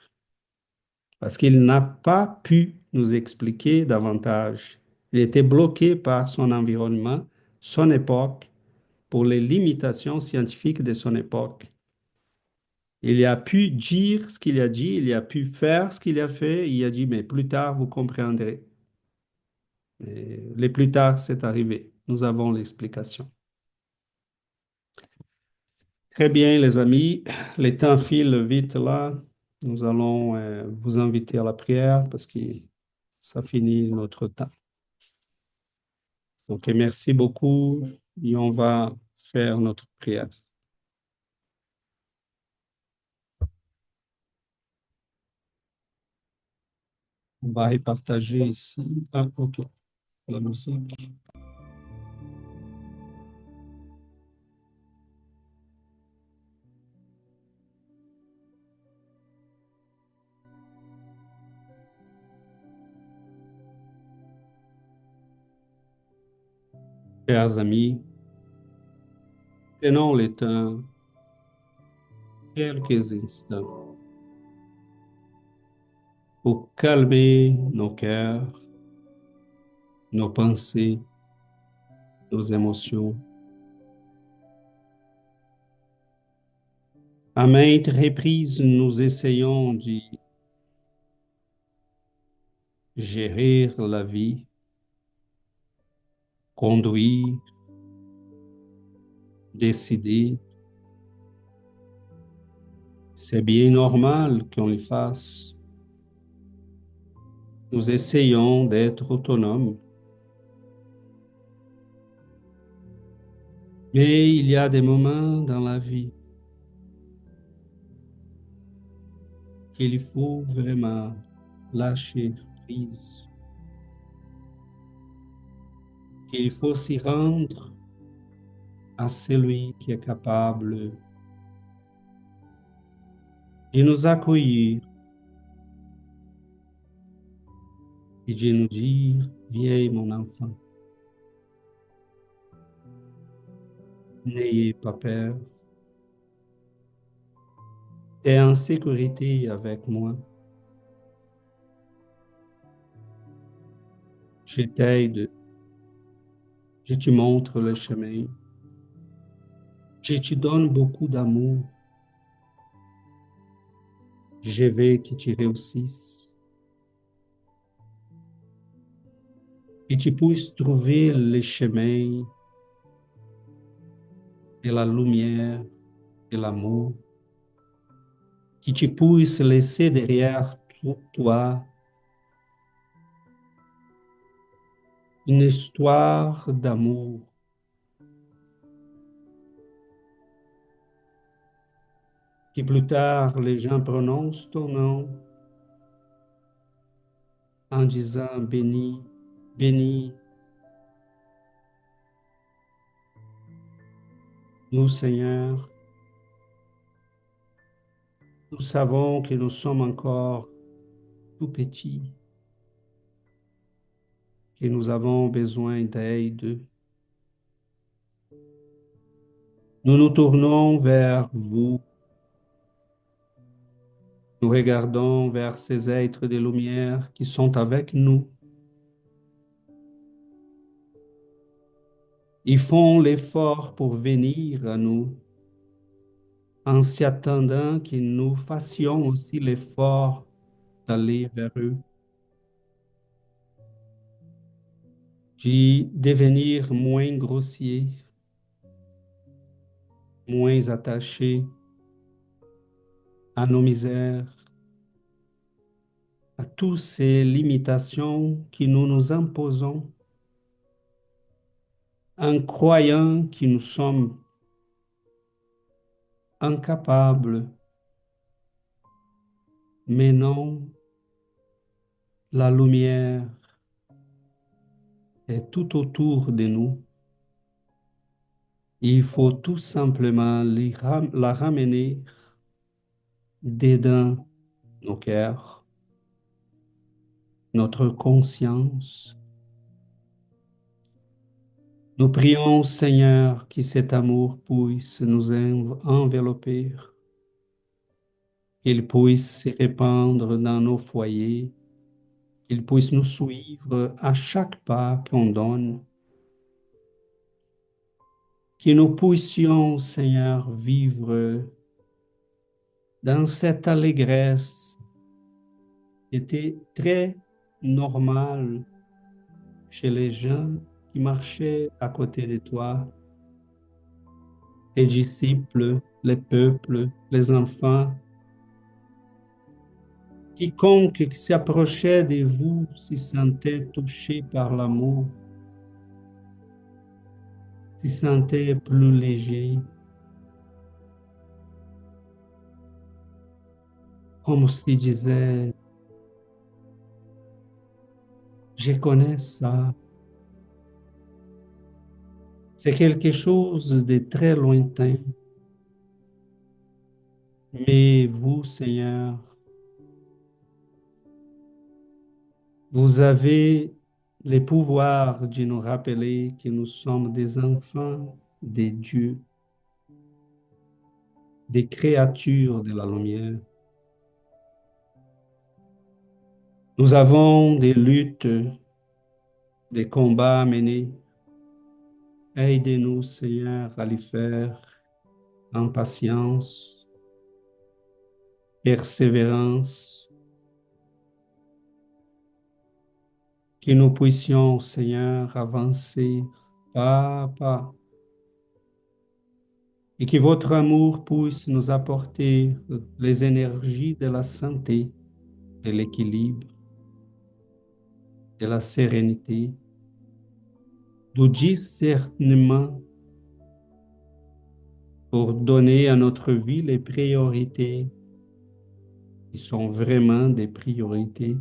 parce qu'il n'a pas pu nous expliquer davantage. Il était bloqué par son environnement, son époque, pour les limitations scientifiques de son époque. Il a pu dire ce qu'il a dit, il a pu faire ce qu'il a fait, il a dit, mais plus tard, vous comprendrez. Et les plus tard, c'est arrivé. Nous avons l'explication. Très bien, les amis. Le temps file vite là. Nous allons vous inviter à la prière parce que ça finit notre temps. Donc, merci beaucoup et on va faire notre prière. On va repartager ici. Ah, OK. La musique. Chers amis, prenons le temps, quelques instants, pour calmer nos cœurs, nos pensées, nos émotions. À maintes reprises, nous essayons de gérer la vie, conduire, décider. C'est bien normal qu'on le fasse. Nous essayons d'être autonomes. Mais il y a des moments dans la vie qu'il faut vraiment lâcher prise, qu'il faut s'y rendre à celui qui est capable de nous accueillir et de nous dire, viens mon enfant, n'ayez pas peur, tu es en sécurité avec moi. Je t'aide, je te montre le chemin, je te donne beaucoup d'amour, je veux que tu réussisses, que tu puisses trouver le chemin de la lumière, de l'amour, que tu puisses laisser derrière toi une histoire d'amour, que plus tard les gens prononcent ton nom en disant béni, béni. Nous, Seigneur, nous savons que nous sommes encore tout petits, que nous avons besoin d'aide. Nous nous tournons vers vous. Nous regardons vers ces êtres de lumière qui sont avec nous. Ils font l'effort pour venir à nous, en s'y attendant que nous fassions aussi l'effort d'aller vers eux, de devenir moins grossiers, moins attachés à nos misères, à toutes ces limitations que nous nous imposons, en croyant que nous sommes incapables, mais non, la lumière est tout autour de nous. Il faut tout simplement la ramener dedans nos cœurs, notre conscience. Nous prions, Seigneur, que cet amour puisse nous envelopper, qu'il puisse se répandre dans nos foyers, qu'il puisse nous suivre à chaque pas qu'on donne. que nous puissions, Seigneur, vivre dans cette allégresse qui était très normale chez les gens qui marchaient à côté de toi, les disciples, les peuples, les enfants. Quiconque qui s'approchait de vous se sentait touché par l'amour, se sentait plus léger, comme s'il disait, je connais ça. C'est quelque chose de très lointain. Mais vous, Seigneur, vous avez le pouvoir de nous rappeler que nous sommes des enfants de Dieu, des créatures de la lumière. Nous avons des luttes, des combats à mener. Aidez-nous, Seigneur, à les faire en patience, persévérance, que nous puissions, Seigneur, avancer pas à pas et que votre amour puisse nous apporter les énergies de la santé, de l'équilibre, de la sérénité, du discernement pour donner à notre vie les priorités qui sont vraiment des priorités.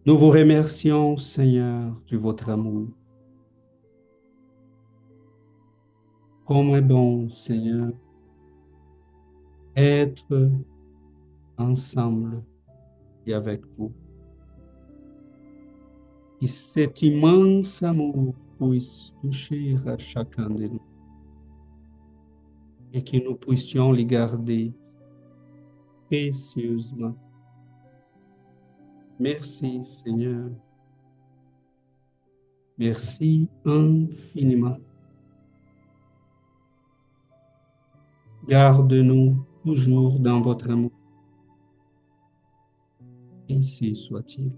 Nous vous remercions, Seigneur, de votre amour. Comme est bon, Seigneur, être ensemble et avec vous. Que cet immense amour puisse toucher à chacun de nous et que nous puissions les garder précieusement. Merci, Seigneur. Merci infiniment. Garde-nous toujours dans votre amour. Ainsi soit-il.